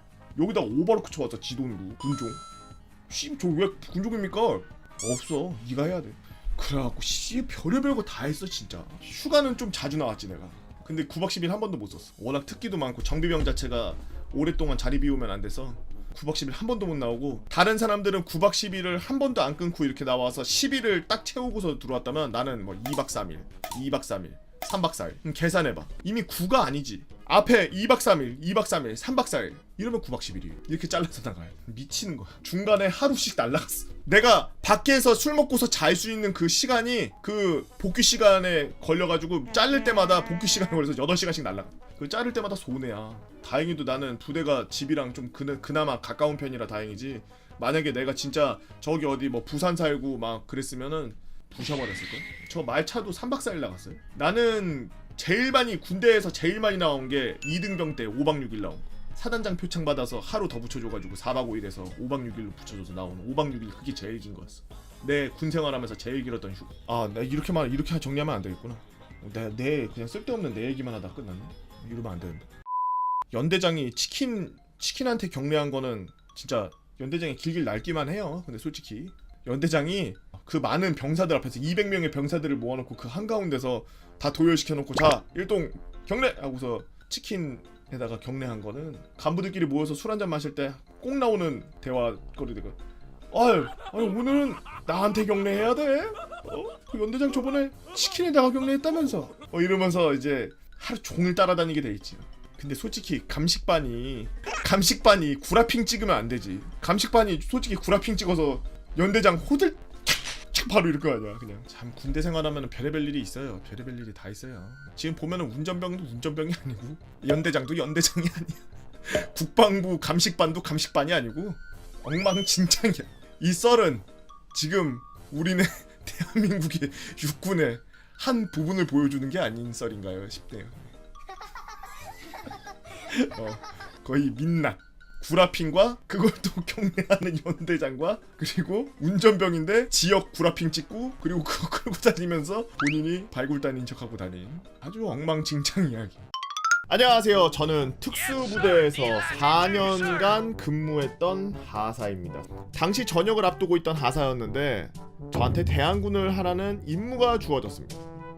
여기다가 오버로크 쳐왔어. 지돈으로. 군종. 저 왜 군종입니까? 없어. 네가 해야 돼. 그래갖고 별의별 거 다 했어 진짜. 휴가는 좀 자주 나왔지 내가. 근데 9박 10일 한 번도 못 썼어. 워낙 특기도 많고 정비병 자체가 오랫동안 자리 비우면 안 돼서 9박 10일 한 번도 못 나오고 다른 사람들은 9박 10일을 한 번도 안 끊고 이렇게 나와서 10일을 딱 채우고서 들어왔다면 나는 뭐 2박 3일, 2박 3일, 3박 4일. 계산해봐. 이미 9가 아니지. 앞에 2박 3일, 2박 3일, 3박 4일 이러면 9박 10일이에요. 이렇게 잘라서 나가요. 미치는 거야. 중간에 하루씩 날라갔어. 내가 밖에서 술 먹고서 잘 수 있는 그 시간이 그 복귀 시간에 걸려가지고 자를 때마다 복귀 시간에 걸려서 8시간씩 날라가. 그 자를 때마다 손해야. 다행히도 나는 부대가 집이랑 좀 그나마 가까운 편이라 다행이지. 만약에 내가 진짜 저기 어디 뭐 부산 살고 막 그랬으면은 부셔버렸을걸? 저 말차도 3박 4일 나갔어요. 나는 군대에서 제일 많이 나온 게 2등병 때 5박 6일 나온 거. 사단장 표창 받아서 하루 더 붙여줘가지고 4박 5일에서 5박 6일로 붙여줘서 나오는 5박 6일 그게 제일 긴 거였어. 내 군 생활하면서 제일 길었던 휴가. 나 이렇게 정리하면 안 되겠구나. 내 그냥 쓸데없는 내 얘기만 하다 끝났네. 이러면 안 되는데. 연대장이 치킨한테 경례한 거는 진짜 연대장이 길길 날기만 해요. 근데 솔직히 연대장이 그 많은 병사들 앞에서 200명의 병사들을 모아놓고 그 한가운데서 다 도열시켜놓고 자 일동 경례! 하고서 치킨에다가 경례한 거는 간부들끼리 모여서 술 한잔 마실 때 꼭 나오는 대화거리가 아니 오늘은 나한테 경례해야 돼? 그 연대장 저번에 치킨에다가 경례했다면서 이러면서 이제 하루 종일 따라다니게 돼 있지. 근데 솔직히 감식반이 구라핑 찍으면 안 되지. 감식반이 솔직히 구라핑 찍어서 연대장 호들 바로 이럴 거 아니야. 그냥 참 군대 생활하면 별의별 일이 있어요. 별의별 일이 다 있어요. 지금 보면은 운전병도 운전병이 아니고 연대장도 연대장이 아니야. 국방부 감식반도 감식반이 아니고 엉망진창이야. 이 썰은 지금 우리네 대한민국의 육군의 한 부분을 보여주는 게 아닌 썰인가요 싶네요. 거의 민낯 구라핑과 그걸 또 경례하는 연대장과 그리고 운전병인데 지역 구라핑 찍고 그리고 그거 끌고 다니면서 본인이 발굴단인 척하고 다닌 아주 엉망진창 이야기. 안녕하세요. 저는 특수부대에서 4년간 근무했던 하사입니다. 당시 전역을 앞두고 있던 하사였는데 저한테 대항군을 하라는 임무가 주어졌습니다.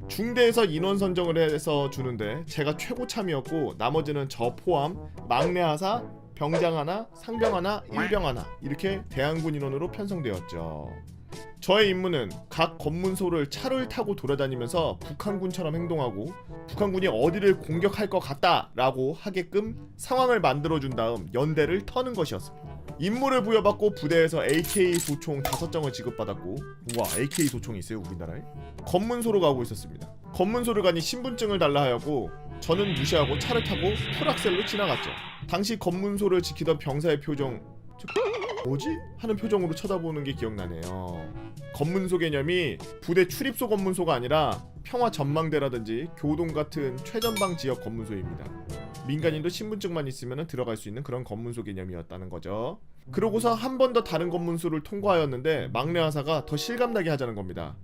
중대에서 인원 선정을 해서 주는데 제가 최고참이었고 나머지는 저 포함 막내 하사, 병장 하나, 상병 하나, 일병 하나 이렇게 대항군 인원으로 편성되었죠. 저의 임무는 각 검문소를 차를 타고 돌아다니면서 북한군처럼 행동하고 북한군이 어디를 공격할 것 같다라고 하게끔 상황을 만들어준 다음 연대를 터는 것이었습니다. 임무를 부여받고 부대에서 AK 소총 5정을 지급받았고 우와 AK 소총이 있어요 우리나라에? 검문소로 가고 있었습니다. 검문소를 가니 신분증을 달라 하였고 저는 무시하고 차를 타고 풀악셀로 지나갔죠. 당시 검문소를 지키던 병사의 표정 뭐지? 하는 표정으로 쳐다보는 게 기억나네요. 검문소 개념이 부대 출입소 검문소가 아니라 평화 전망대라든지 교동 같은 최전방 지역 검문소입니다. 민간인도 신분증만 있으면 들어갈 수 있는 그런 검문소 개념이었다는 거죠. 그러고서 한 번 더 다른 검문소를 통과하였는데 막내 하사가 더 실감나게 하자는 겁니다.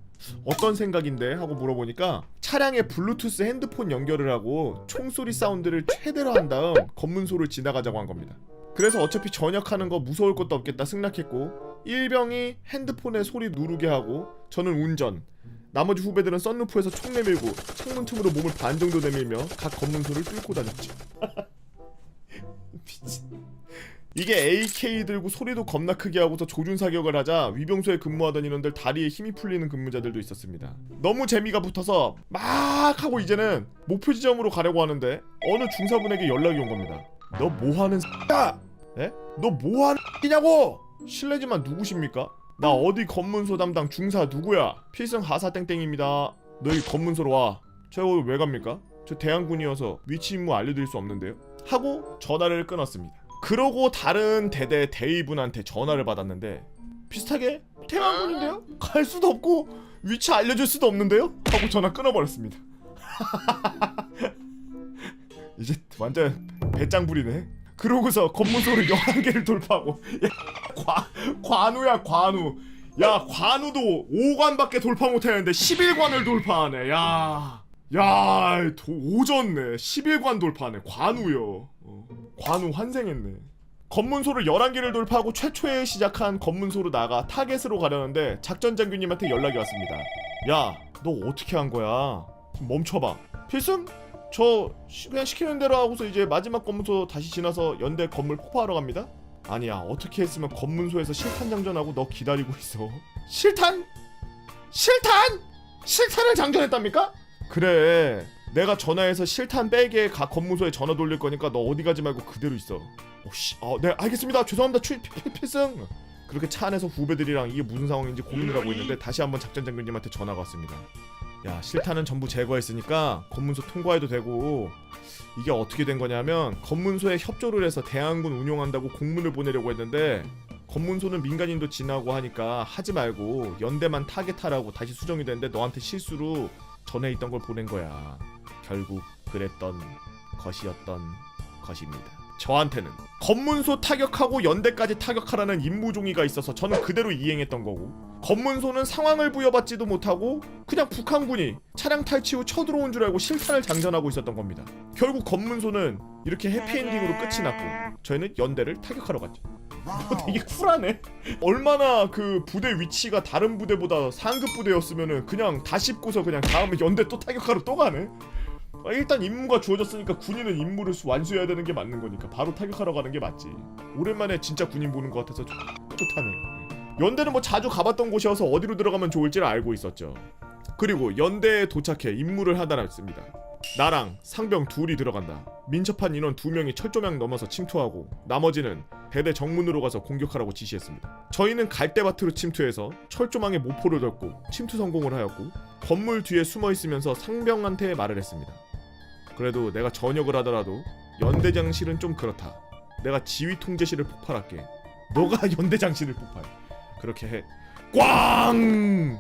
어떤 생각인데? 하고 물어보니까 차량에 블루투스 핸드폰 연결을 하고 총소리 사운드를 최대로 한 다음 검문소를 지나가자고 한 겁니다. 그래서 어차피 전역하는 거 무서울 것도 없겠다 승낙했고 일병이 핸드폰에 소리 누르게 하고 저는 운전, 나머지 후배들은 썬루프에서 총 내밀고 창문 틈으로 몸을 반 정도 내밀며 각 검문소를 뚫고 다녔죠. 미친. 이게 AK 들고 소리도 겁나 크게 하고서 조준사격을 하자 위병소에 근무하던 인원들 다리에 힘이 풀리는 근무자들도 있었습니다. 너무 재미가 붙어서 막 하고 이제는 목표 지점으로 가려고 하는데 어느 중사분에게 연락이 온 겁니다. 너 뭐하는 X야? 에? 너 뭐하는 X냐고? 실례지만 누구십니까? 나 어디 검문소 담당 중사 누구야? 필승 하사 땡땡입니다. 너희 검문소로 와. 저 왜 갑니까? 저 대항군이어서 위치 임무 알려드릴 수 없는데요? 하고 전화를 끊었습니다. 그러고 다른 대대 대위분한테 전화를 받았는데 비슷하게 대항군인데요? 갈 수도 없고 위치 알려줄 수도 없는데요? 하고 전화 끊어버렸습니다. 이제 완전 배짱부리네. 그러고서 검문소를 11개를 돌파하고 관우야 관우. 야 관우도 5관밖에 돌파 못했는데 11관을 돌파하네. 오졌네. 11관 돌파하네. 관우요. 관우 환생했네. 검문소를 11개를 돌파하고 최초에 시작한 검문소로 나가 타겟으로 가려는데 작전장교님한테 연락이 왔습니다. 야 너 어떻게 한 거야? 멈춰봐. 필승? 저 그냥 시키는 대로 하고서 이제 마지막 검문소 다시 지나서 연대 건물 폭파하러 갑니다? 아니야 어떻게 했으면 검문소에서 실탄 장전하고 너 기다리고 있어. 실탄? 실탄? 실탄을 장전했답니까? 그래 내가 전화해서 실탄 빼게 각 검문소에 전화 돌릴 거니까 너 어디 가지 말고 그대로 있어. 네 알겠습니다. 죄송합니다. 필승. 그렇게 차 안에서 후배들이랑 이게 무슨 상황인지 고민을 하고 있는데 다시 한번 작전장교님한테 전화가 왔습니다. 야 실탄은 전부 제거했으니까 검문소 통과해도 되고 이게 어떻게 된 거냐면 검문소에 협조를 해서 대항군 운용한다고 공문을 보내려고 했는데 검문소는 민간인도 지나고 하니까 하지 말고 연대만 타겟하라고 다시 수정이 됐는데 너한테 실수로 전에 있던 걸 보낸 거야. 결국 그랬던 것이었던 것입니다. 저한테는 검문소 타격하고 연대까지 타격하라는 임무 종이가 있어서 저는 그대로 이행했던 거고 검문소는 상황을 부여받지도 못하고 그냥 북한군이 차량 탈취 후 쳐들어온 줄 알고 실탄을 장전하고 있었던 겁니다. 결국 검문소는 이렇게 해피엔딩으로 끝이 났고 저희는 연대를 타격하러 갔죠. 되게 쿨하네. 얼마나 그 부대 위치가 다른 부대보다 상급 부대였으면은 그냥 다 씹고서 그냥 다음에 연대 또 타격하러 또 가네. 일단 임무가 주어졌으니까 군인은 임무를 완수해야 되는 게 맞는 거니까 바로 타격하러 가는 게 맞지. 오랜만에 진짜 군인 보는 것 같아서 뿌듯하네요. 연대는 뭐 자주 가봤던 곳이어서 어디로 들어가면 좋을지를 알고 있었죠. 그리고 연대에 도착해 임무를 하달했습니다. 나랑 상병 둘이 들어간다. 민첩한 인원 2명이 철조망 넘어서 침투하고 나머지는 대대 정문으로 가서 공격하라고 지시했습니다. 저희는 갈대밭으로 침투해서 철조망에 모포를 덜고 침투 성공을 하였고 건물 뒤에 숨어 있으면서 상병한테 말을 했습니다. 그래도 내가 전역을 하더라도 연대장실은 좀 그렇다. 내가 지휘 통제실을 폭발할게. 너가 연대장실을 폭발. 그렇게 해. 꽝!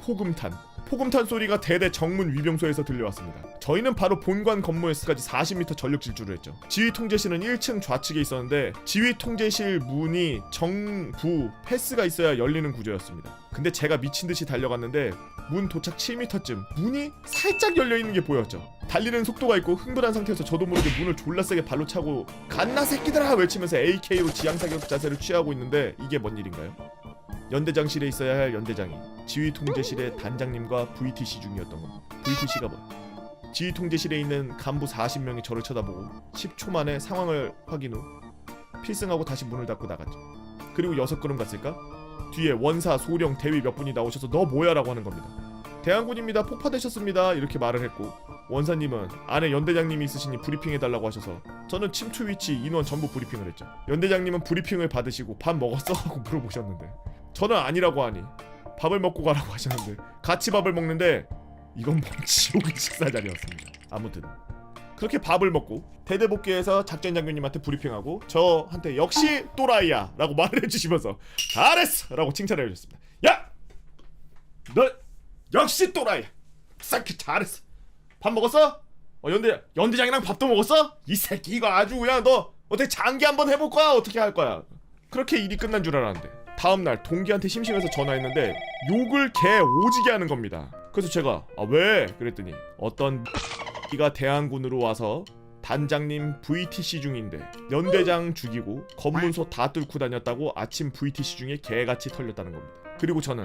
폭음탄 소리가 대대 정문 위병소에서 들려왔습니다. 저희는 바로 본관 건물에서까지 40m 전력 질주를 했죠. 지휘 통제실은 1층 좌측에 있었는데 지휘 통제실 문이 정부 패스가 있어야 열리는 구조였습니다. 근데 제가 미친듯이 달려갔는데 문 도착 7m쯤 문이 살짝 열려있는 게 보였죠. 달리는 속도가 있고 흥분한 상태에서 저도 모르게 문을 졸라 세게 발로 차고 갓나 새끼들아 외치면서 AK로 지향사격 자세를 취하고 있는데 이게 뭔 일인가요? 연대장실에 있어야 할 연대장이 지휘 통제실의 단장님과 VTC 중이었던 겁니다. VTC가 뭐야? 지휘 통제실에 있는 간부 40명이 저를 쳐다보고 10초 만에 상황을 확인 후 필승하고 다시 문을 닫고 나갔죠. 그리고 6걸음 갔을까? 뒤에 원사, 소령, 대위 몇 분이 나오셔서 너 뭐야? 라고 하는 겁니다. 대항군입니다. 폭파되셨습니다. 이렇게 말을 했고 원사님은 안에 연대장님이 있으시니 브리핑해달라고 하셔서 저는 침투 위치, 인원 전부 브리핑을 했죠. 연대장님은 브리핑을 받으시고 밥 먹었어? 하고 물어보셨는데 저는 아니라고 하니 밥을 먹고 가라고 하셨는데 같이 밥을 먹는데 이건 뭔 지옥의 식사 자리였습니다. 아무튼 그렇게 밥을 먹고 대대복귀해서 작전장교님한테 브리핑하고 저한테 역시 또라이야 라고 말을 해주시면서 잘했어! 라고 칭찬을 해주셨습니다. 야! 너 역시 또라이야! 싹히 잘했어! 밥 먹었어? 연대장이랑 밥도 먹었어? 이 새끼 이거 아주 그냥 너 어떻게 장기 한번 해볼 거야? 어떻게 할 거야? 그렇게 일이 끝난 줄 알았는데 다음날 동기한테 심심해서 전화했는데 욕을 개 오지게 하는 겁니다. 그래서 제가 왜? 그랬더니 어떤 X가 대항군으로 와서 단장님 VTC 중인데 연대장 죽이고 검문소 다 뚫고 다녔다고 아침 VTC 중에 개같이 털렸다는 겁니다. 그리고 저는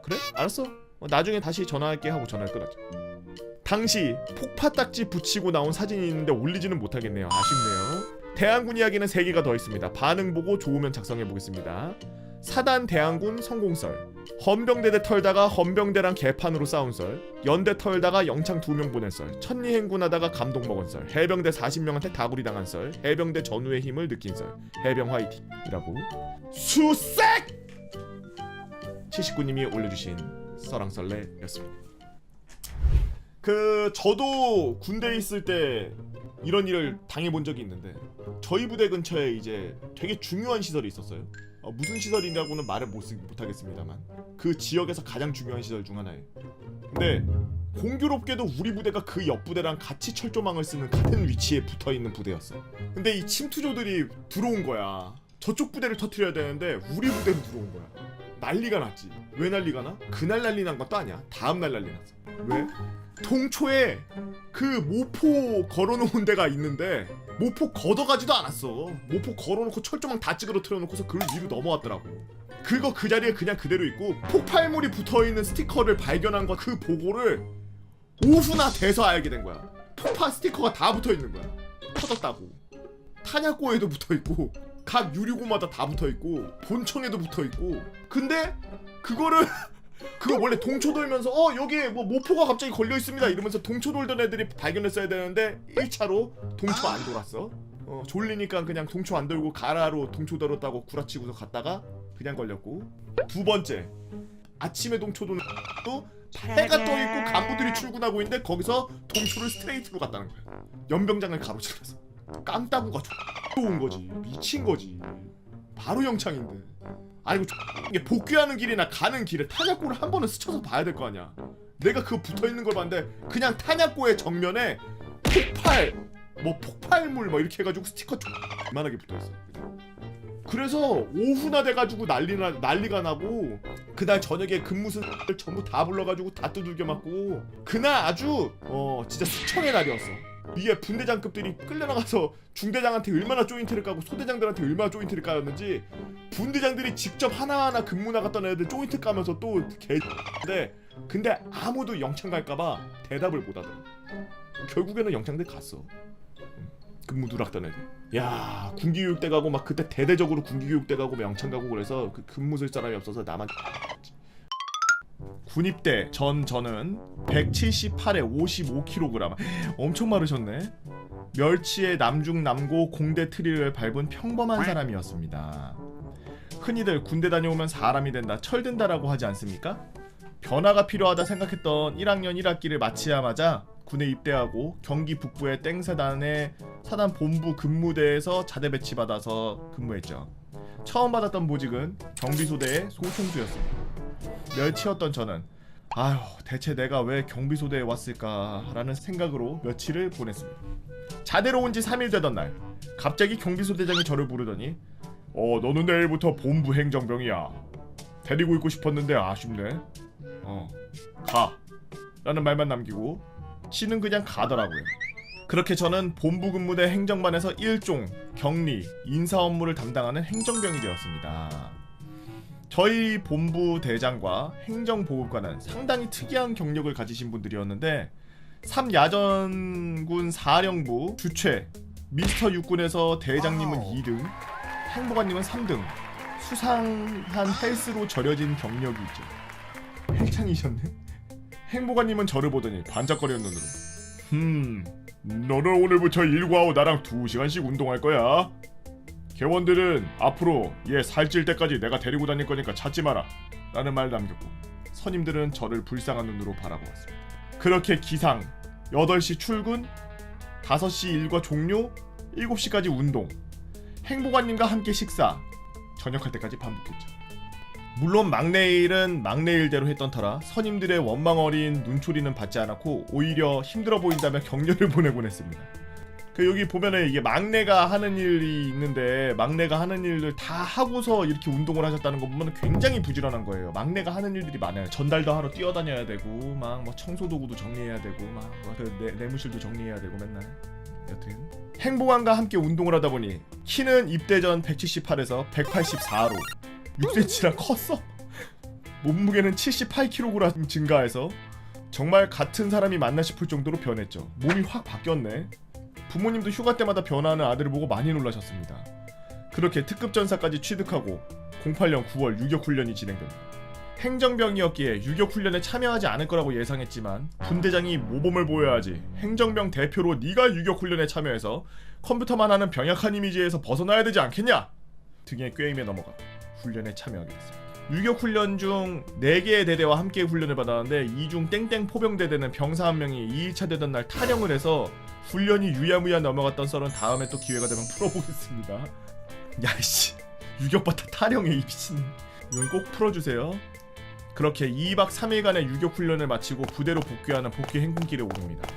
그래? 알았어? 나중에 다시 전화할게 하고 전화를 끊었죠. 당시 폭파 딱지 붙이고 나온 사진이 있는데 올리지는 못하겠네요. 아쉽네요. 대항군 이야기는 3개가 더 있습니다. 반응 보고 좋으면 작성해보겠습니다. 사단 대항군 성공썰, 헌병대대 털다가 헌병대랑 개판으로 싸운 썰, 연대 털다가 영창 2명 보낸 썰, 천리 행군하다가 감동 먹은 썰, 해병대 40명한테 다구리 당한 썰, 해병대 전후의 힘을 느낀 썰, 해병 화이팅! 이라고 수색! 79님이 올려주신 썰랑썰레였습니다. 저도 군대에 있을 때 이런 일을 당해본 적이 있는데 저희 부대 근처에 이제 되게 중요한 시설이 있었어요. 무슨 시설이냐고는 말을 못하겠습니다만 그 지역에서 가장 중요한 시설 중 하나예요. 근데 공교롭게도 우리 부대가 그 옆 부대랑 같이 철조망을 쓰는 같은 위치에 붙어있는 부대였어. 근데 이 침투조들이 들어온 거야. 저쪽 부대를 터뜨려야 되는데 우리 부대로 들어온 거야. 난리가 났지. 왜 난리가 나? 그날 난리 난 것도 아니야. 다음날 난리 났어. 왜? 동초에 그 모포 걸어놓은 데가 있는데 모포 걷어가지도 않았어. 모포 걸어놓고 철조망 다 찌그러뜨려놓고서 그 위로 넘어왔더라고. 그거 그 자리에 그냥 그대로 있고 폭발물이 붙어있는 스티커를 발견한 거 그 보고를 오후나 돼서 알게 된 거야. 폭파 스티커가 다 붙어있는 거야. 터졌다고. 탄약고에도 붙어있고 각 유리고마다 다 붙어있고 본청에도 붙어있고. 근데 그거를 그거 원래 동초 돌면서 여기 뭐 모포가 갑자기 걸려있습니다 이러면서 동초 돌던 애들이 발견했어야 되는데 1차로 동초 안 돌았어. 졸리니까 그냥 동초 안 돌고 가라로 동초 돌았다고 구라치고서 갔다가 그냥 걸렸고. 두 번째, 아침에 동초 도는 또 해가 떠있고 간부들이 출근하고 있는데 거기서 동초를 스트레이트로 갔다는 거야. 연병장을 가로질러서 깜따구가 좋은 거지. 미친 거지. 바로 영창인데. 아니 이게 복귀하는 길이나 가는 길에 탄약고를 한 번은 스쳐서 봐야 될 거 아니야. 내가 그거 붙어있는 걸 봤는데 그냥 탄약고의 정면에 폭발물 이렇게 해가지고 스티커 이만하게 붙어있어. 그래서 오후나 돼가지고 난리가 나고 그날 저녁에 근무생들 전부 다 불러가지고 다 두들겨 맞고 그날 아주 진짜 수청의 날이었어. 이게 분대장급들이 끌려나가서 중대장한테 얼마나 조인트를 까고 소대장들한테 얼마나 조인트를 까였는지 분대장들이 직접 하나하나 근무 나갔던 애들 조인트 까면서 또 개인데 근데 아무도 영창 갈까봐 대답을 못하더라. 결국에는 영창대 갔어. 근무 누락던 애들. 야 군기교육대 가고 막 그때 대대적으로 군기교육대 가고 영창 가고 그래서 그 근무 쓸 사람이 없어서 나만 군입대 전 저는 178에 55kg. 엄청 마르셨네. 멸치의 남중남고 공대 트리를 밟은 평범한 사람이었습니다. 흔히들 군대 다녀오면 사람이 된다, 철든다라고 하지 않습니까? 변화가 필요하다 생각했던 1학년 1학기를 마치자마자 군에 입대하고 경기 북부의 땡사단의 사단 본부 근무대에서 자대 배치받아서 근무했죠. 처음 받았던 보직은 경비소대의 소총수였습니다. 멸치였던 저는 아휴, 대체 내가 왜 경비소대에 왔을까라는 생각으로 며칠을 보냈습니다. 자대로 온 지 3일 되던 날 갑자기 경비소대장이 저를 부르더니 너는 내일부터 본부 행정병이야. 데리고 있고 싶었는데 아쉽네. 가 라는 말만 남기고 씨는 그냥 가더라고요. 그렇게 저는 본부 근무대 행정반에서 1종 격리, 인사 업무를 담당하는 행정병이 되었습니다. 저희 본부 대장과 행정보급관은 상당히 특이한 경력을 가지신 분들이었는데 3야전군 사령부 주최 미스터 육군에서 대장님은 2등, 행보관님은 3등, 수상한 헬스로 절여진 경력이 있죠. 헬창이셨네. 행보관님은 저를 보더니 반짝거리는 눈으로 너는 오늘부터 일과 후 나랑 2시간씩 운동할 거야. 개원들은 앞으로 얘 살찔 때까지 내가 데리고 다닐 거니까 찾지 마라 라는 말 남겼고 선임들은 저를 불쌍한 눈으로 바라보았습니다. 그렇게 기상 8시 출근, 5시 일과 종료, 7시까지 운동, 행보관님과 함께 식사, 저녁할 때까지 반복했죠. 물론 막내 일은 막내 일대로 했던 터라 선임들의 원망 어린 눈초리는 받지 않았고 오히려 힘들어 보인다며 격려를 보내곤 했습니다. 여기 보면은 이게 막내가 하는 일이 있는데 막내가 하는 일을 다 하고서 이렇게 운동을 하셨다는 거 보면 굉장히 부지런한 거예요. 막내가 하는 일들이 많아요. 전달도 하러 뛰어다녀야 되고 막 뭐 청소도구도 정리해야 되고 막 내무실도 정리해야 되고 맨날. 여튼 행보관과 함께 운동을 하다 보니 키는 입대 전 178에서 184로 6cm나 컸어. 몸무게는 78kg 증가해서 정말 같은 사람이 맞나 싶을 정도로 변했죠. 몸이 확 바뀌었네. 부모님도 휴가 때마다 변화하는 아들을 보고 많이 놀라셨습니다. 그렇게 특급 전사까지 취득하고 08년 9월 유격훈련이 진행됩니다. 행정병이었기에 유격훈련에 참여하지 않을 거라고 예상했지만 분대장이 모범을 보여야지 행정병 대표로 네가 유격훈련에 참여해서 컴퓨터만 하는 병약한 이미지에서 벗어나야 되지 않겠냐? 등의 꾀임에 넘어가 훈련에 참여하게 됐습니다. 유격훈련 중 4개의 대대와 함께 훈련을 받았는데 이 중 땡땡 포병대대는 병사 한 명이 2일차 되던 날 탈영을 해서 훈련이 유야무야 넘어갔던 썰은 다음에 또 기회가 되면 풀어보겠습니다. 야이씨, 유격받다 탈영해 이 미친. 이건 꼭 풀어주세요. 그렇게 2박 3일간의 유격훈련을 마치고 부대로 복귀하는 복귀 행군길에 오릅니다.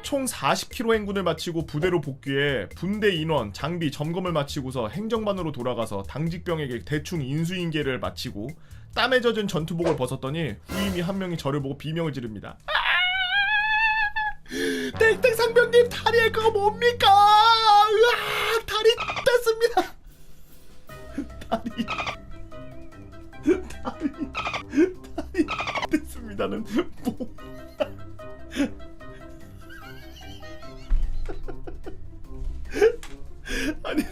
총 40km 행군을 마치고 부대로 복귀해 분대 인원, 장비, 점검을 마치고서 행정반으로 돌아가서 당직병에게 대충 인수인계를 마치고 땀에 젖은 전투복을 벗었더니 후임이 한 명이 저를 보고 비명을 지릅니다. 땡땡 상병님, 다리에 그거 뭡니까? 으아, 다리 됐습니다. 다리 됐습니다는 뭐? 아니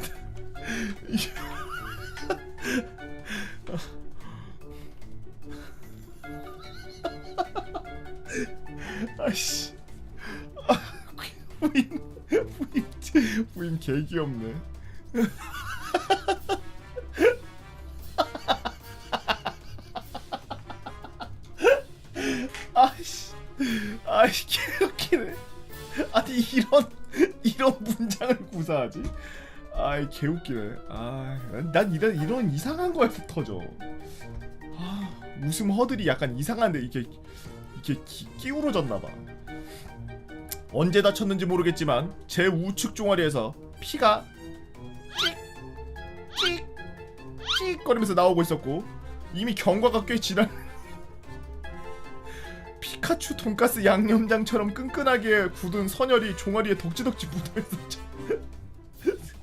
아이씨, 부임 개 귀엽네. 아이씨 개 웃기네. 아니 이런 문장을 구사하지? 아이 개 웃기네. 난 이런 이상한 거에서 터져. 웃음 허들이 약간 이상한데 이게 기울어졌나봐. 언제 다쳤는지 모르겠지만 제 우측 종아리에서 피가 찍 거리면서 나오고 있었고 이미 경과가 꽤 지난 피카츄 돈가스 양념장처럼 끈끈하게 굳은 선혈이 종아리에 덕지덕지 묻어있었죠.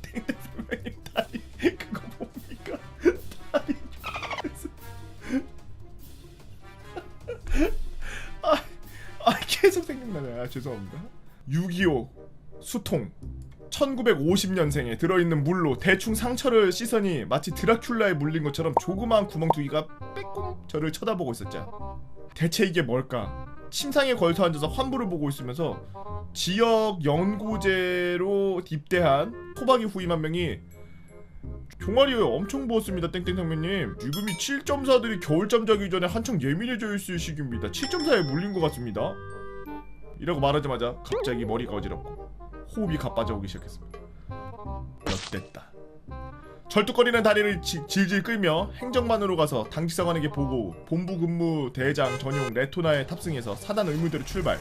땡땡 선배님 다리 그거 뭡니까? 다리 계속 생각나네. 죄송합니다. 6.25 수통 1950년생에 들어있는 물로 대충 상처를 씻으니 마치 드라큘라에 물린 것처럼 조그마한 구멍투기가 빼꼼 저를 쳐다보고 있었죠. 대체 이게 뭘까? 침상에 걸터 앉아서 환부를 보고 있으면서 지역 연고제로 입대한 토박이 후임 한 명이 종아리에 엄청 부었습니다. 땡땡상면님. 지금이 7.4들이 겨울잠 자기 전에 한창 예민해져 있을 시기입니다. 7.4에 물린 것 같습니다. 이라고 말하자마자 갑자기 머리가 어지럽고 호흡이 가빠져오기 시작했습니다. 엿됐다. 절뚝거리는 다리를 질질 끌며 행정반으로 가서 당직사관에게 보고 본부 근무 대장 전용 레토나에 탑승해서 사단 의무대로 출발.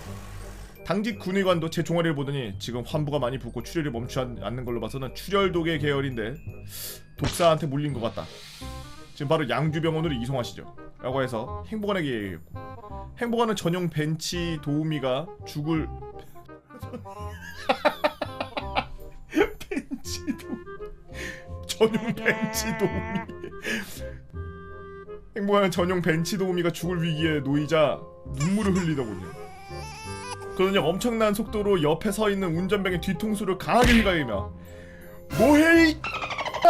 당직 군의관도 제 종아리를 보더니 지금 환부가 많이 붓고 출혈이 멈추지 않는 걸로 봐서는 출혈독의 계열인데 독사한테 물린 것 같다. 지금 바로 양주병원으로 이송하시죠. 라고 해서 행보관에게 얘기했고, 행보관은 전용 벤치 도우미가 죽을 벤치 도우미 전용 벤치 도우미 행보관은 전용 벤치 도우미가 죽을 위기에 놓이자 눈물을 흘리더군요. 그러더니 엄청난 속도로 옆에 서 있는 운전병의 뒤통수를 강하게 휘갈리며 뭐해 이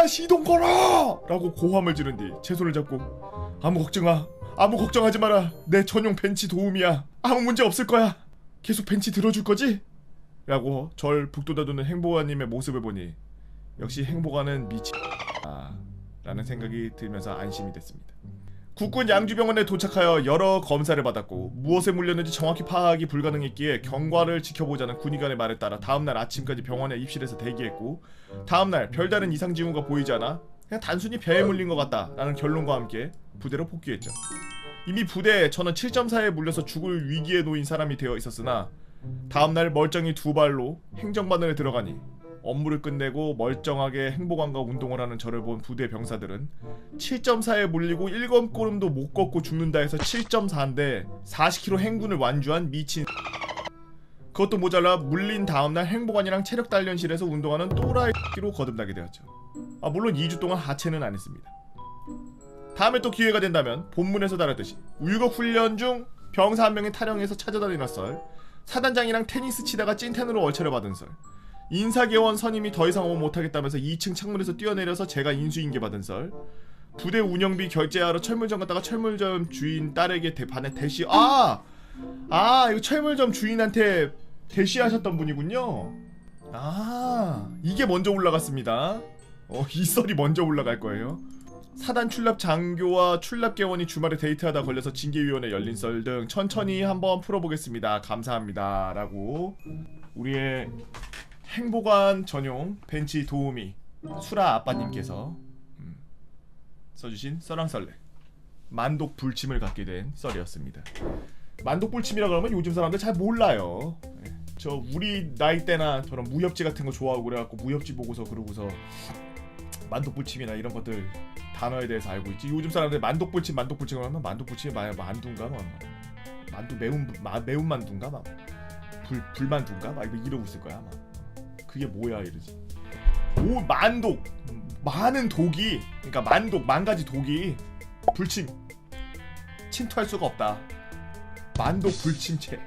시동 걸어! 라고 고함을 지른 뒤 제 손을 잡고 아무 걱정하지 마라. 내 전용 벤치 도우미야. 아무 문제 없을 거야. 계속 벤치 들어줄 거지? 라고 절 북돋아주는 행보관님의 모습을 보니 역시 행보관은 라는 생각이 들면서 안심이 됐습니다. 국군 양주병원에 도착하여 여러 검사를 받았고 무엇에 물렸는지 정확히 파악이 불가능했기에 경과를 지켜보자는 군의관의 말에 따라 다음날 아침까지 병원에 입실해서 대기했고, 다음날 별다른 이상 징후가 보이지 않아 그냥 단순히 배에 물린 것 같다 라는 결론과 함께 부대로 복귀했죠. 이미 부대에 저는 7.4에 물려서 죽을 위기에 놓인 사람이 되어 있었으나 다음날 멀쩡히 두 발로 행정반으로 들어가니 업무를 끝내고 멀쩡하게 행보관과 운동을 하는 저를 본 부대 병사들은 7.4에 물리고 1걸음도 못 걷고 죽는다 해서 7.4인데 40km 행군을 완주한 미친 그것도 모자라 물린 다음날 행보관이랑 체력단련실에서 운동하는 또라이로 거듭나게 되었죠. 물론 2주 동안 하체는 안 했습니다. 다음에 또 기회가 된다면 본문에서 다뤘듯이 울격 훈련 중 병사 한 명이 탈영해서 찾아다니는 썰, 사단장이랑 테니스 치다가 찐텐으로 얼차려 받은 썰, 인사개원 선임이 더 이상 오면 못하겠다면서 2층 창문에서 뛰어내려서 제가 인수인계 받은 썰, 부대 운영비 결제하러 철물점 갔다가 철물점 주인 딸에게 반에 대시 이거 철물점 주인한테 대시하셨던 분이군요. 이게 먼저 올라갔습니다. 이 썰이 먼저 올라갈 거예요. 사단 출납 장교와 출납개원이 주말에 데이트하다 걸려서 징계위원회 열린 썰 등 천천히 한번 풀어보겠습니다. 감사합니다. 라고 우리의 행보관 전용 벤치 도우미 수라 아빠님께서 써주신 썰랑썰레 만독 불침을 갖게 된 썰이었습니다. 만독 불침이라 그러면 요즘 사람들 잘 몰라요. 저 우리 나이 때나 저런 무협지 같은 거 좋아하고 그래갖고 무협지 보고서 그러고서 만독불침이나 이런 것들 단어에 대해서 알고 있지. 요즘 사람들 만독불침 하면 만독불침이 만두인가 만두 매운 만두인가 불만두인가 이거 이러고 있을 거야 아마. 그게 뭐야 이러지. 만독 많은 독이, 그러니까 만가지 독이 불침 침투할 수가 없다. 만독불침체.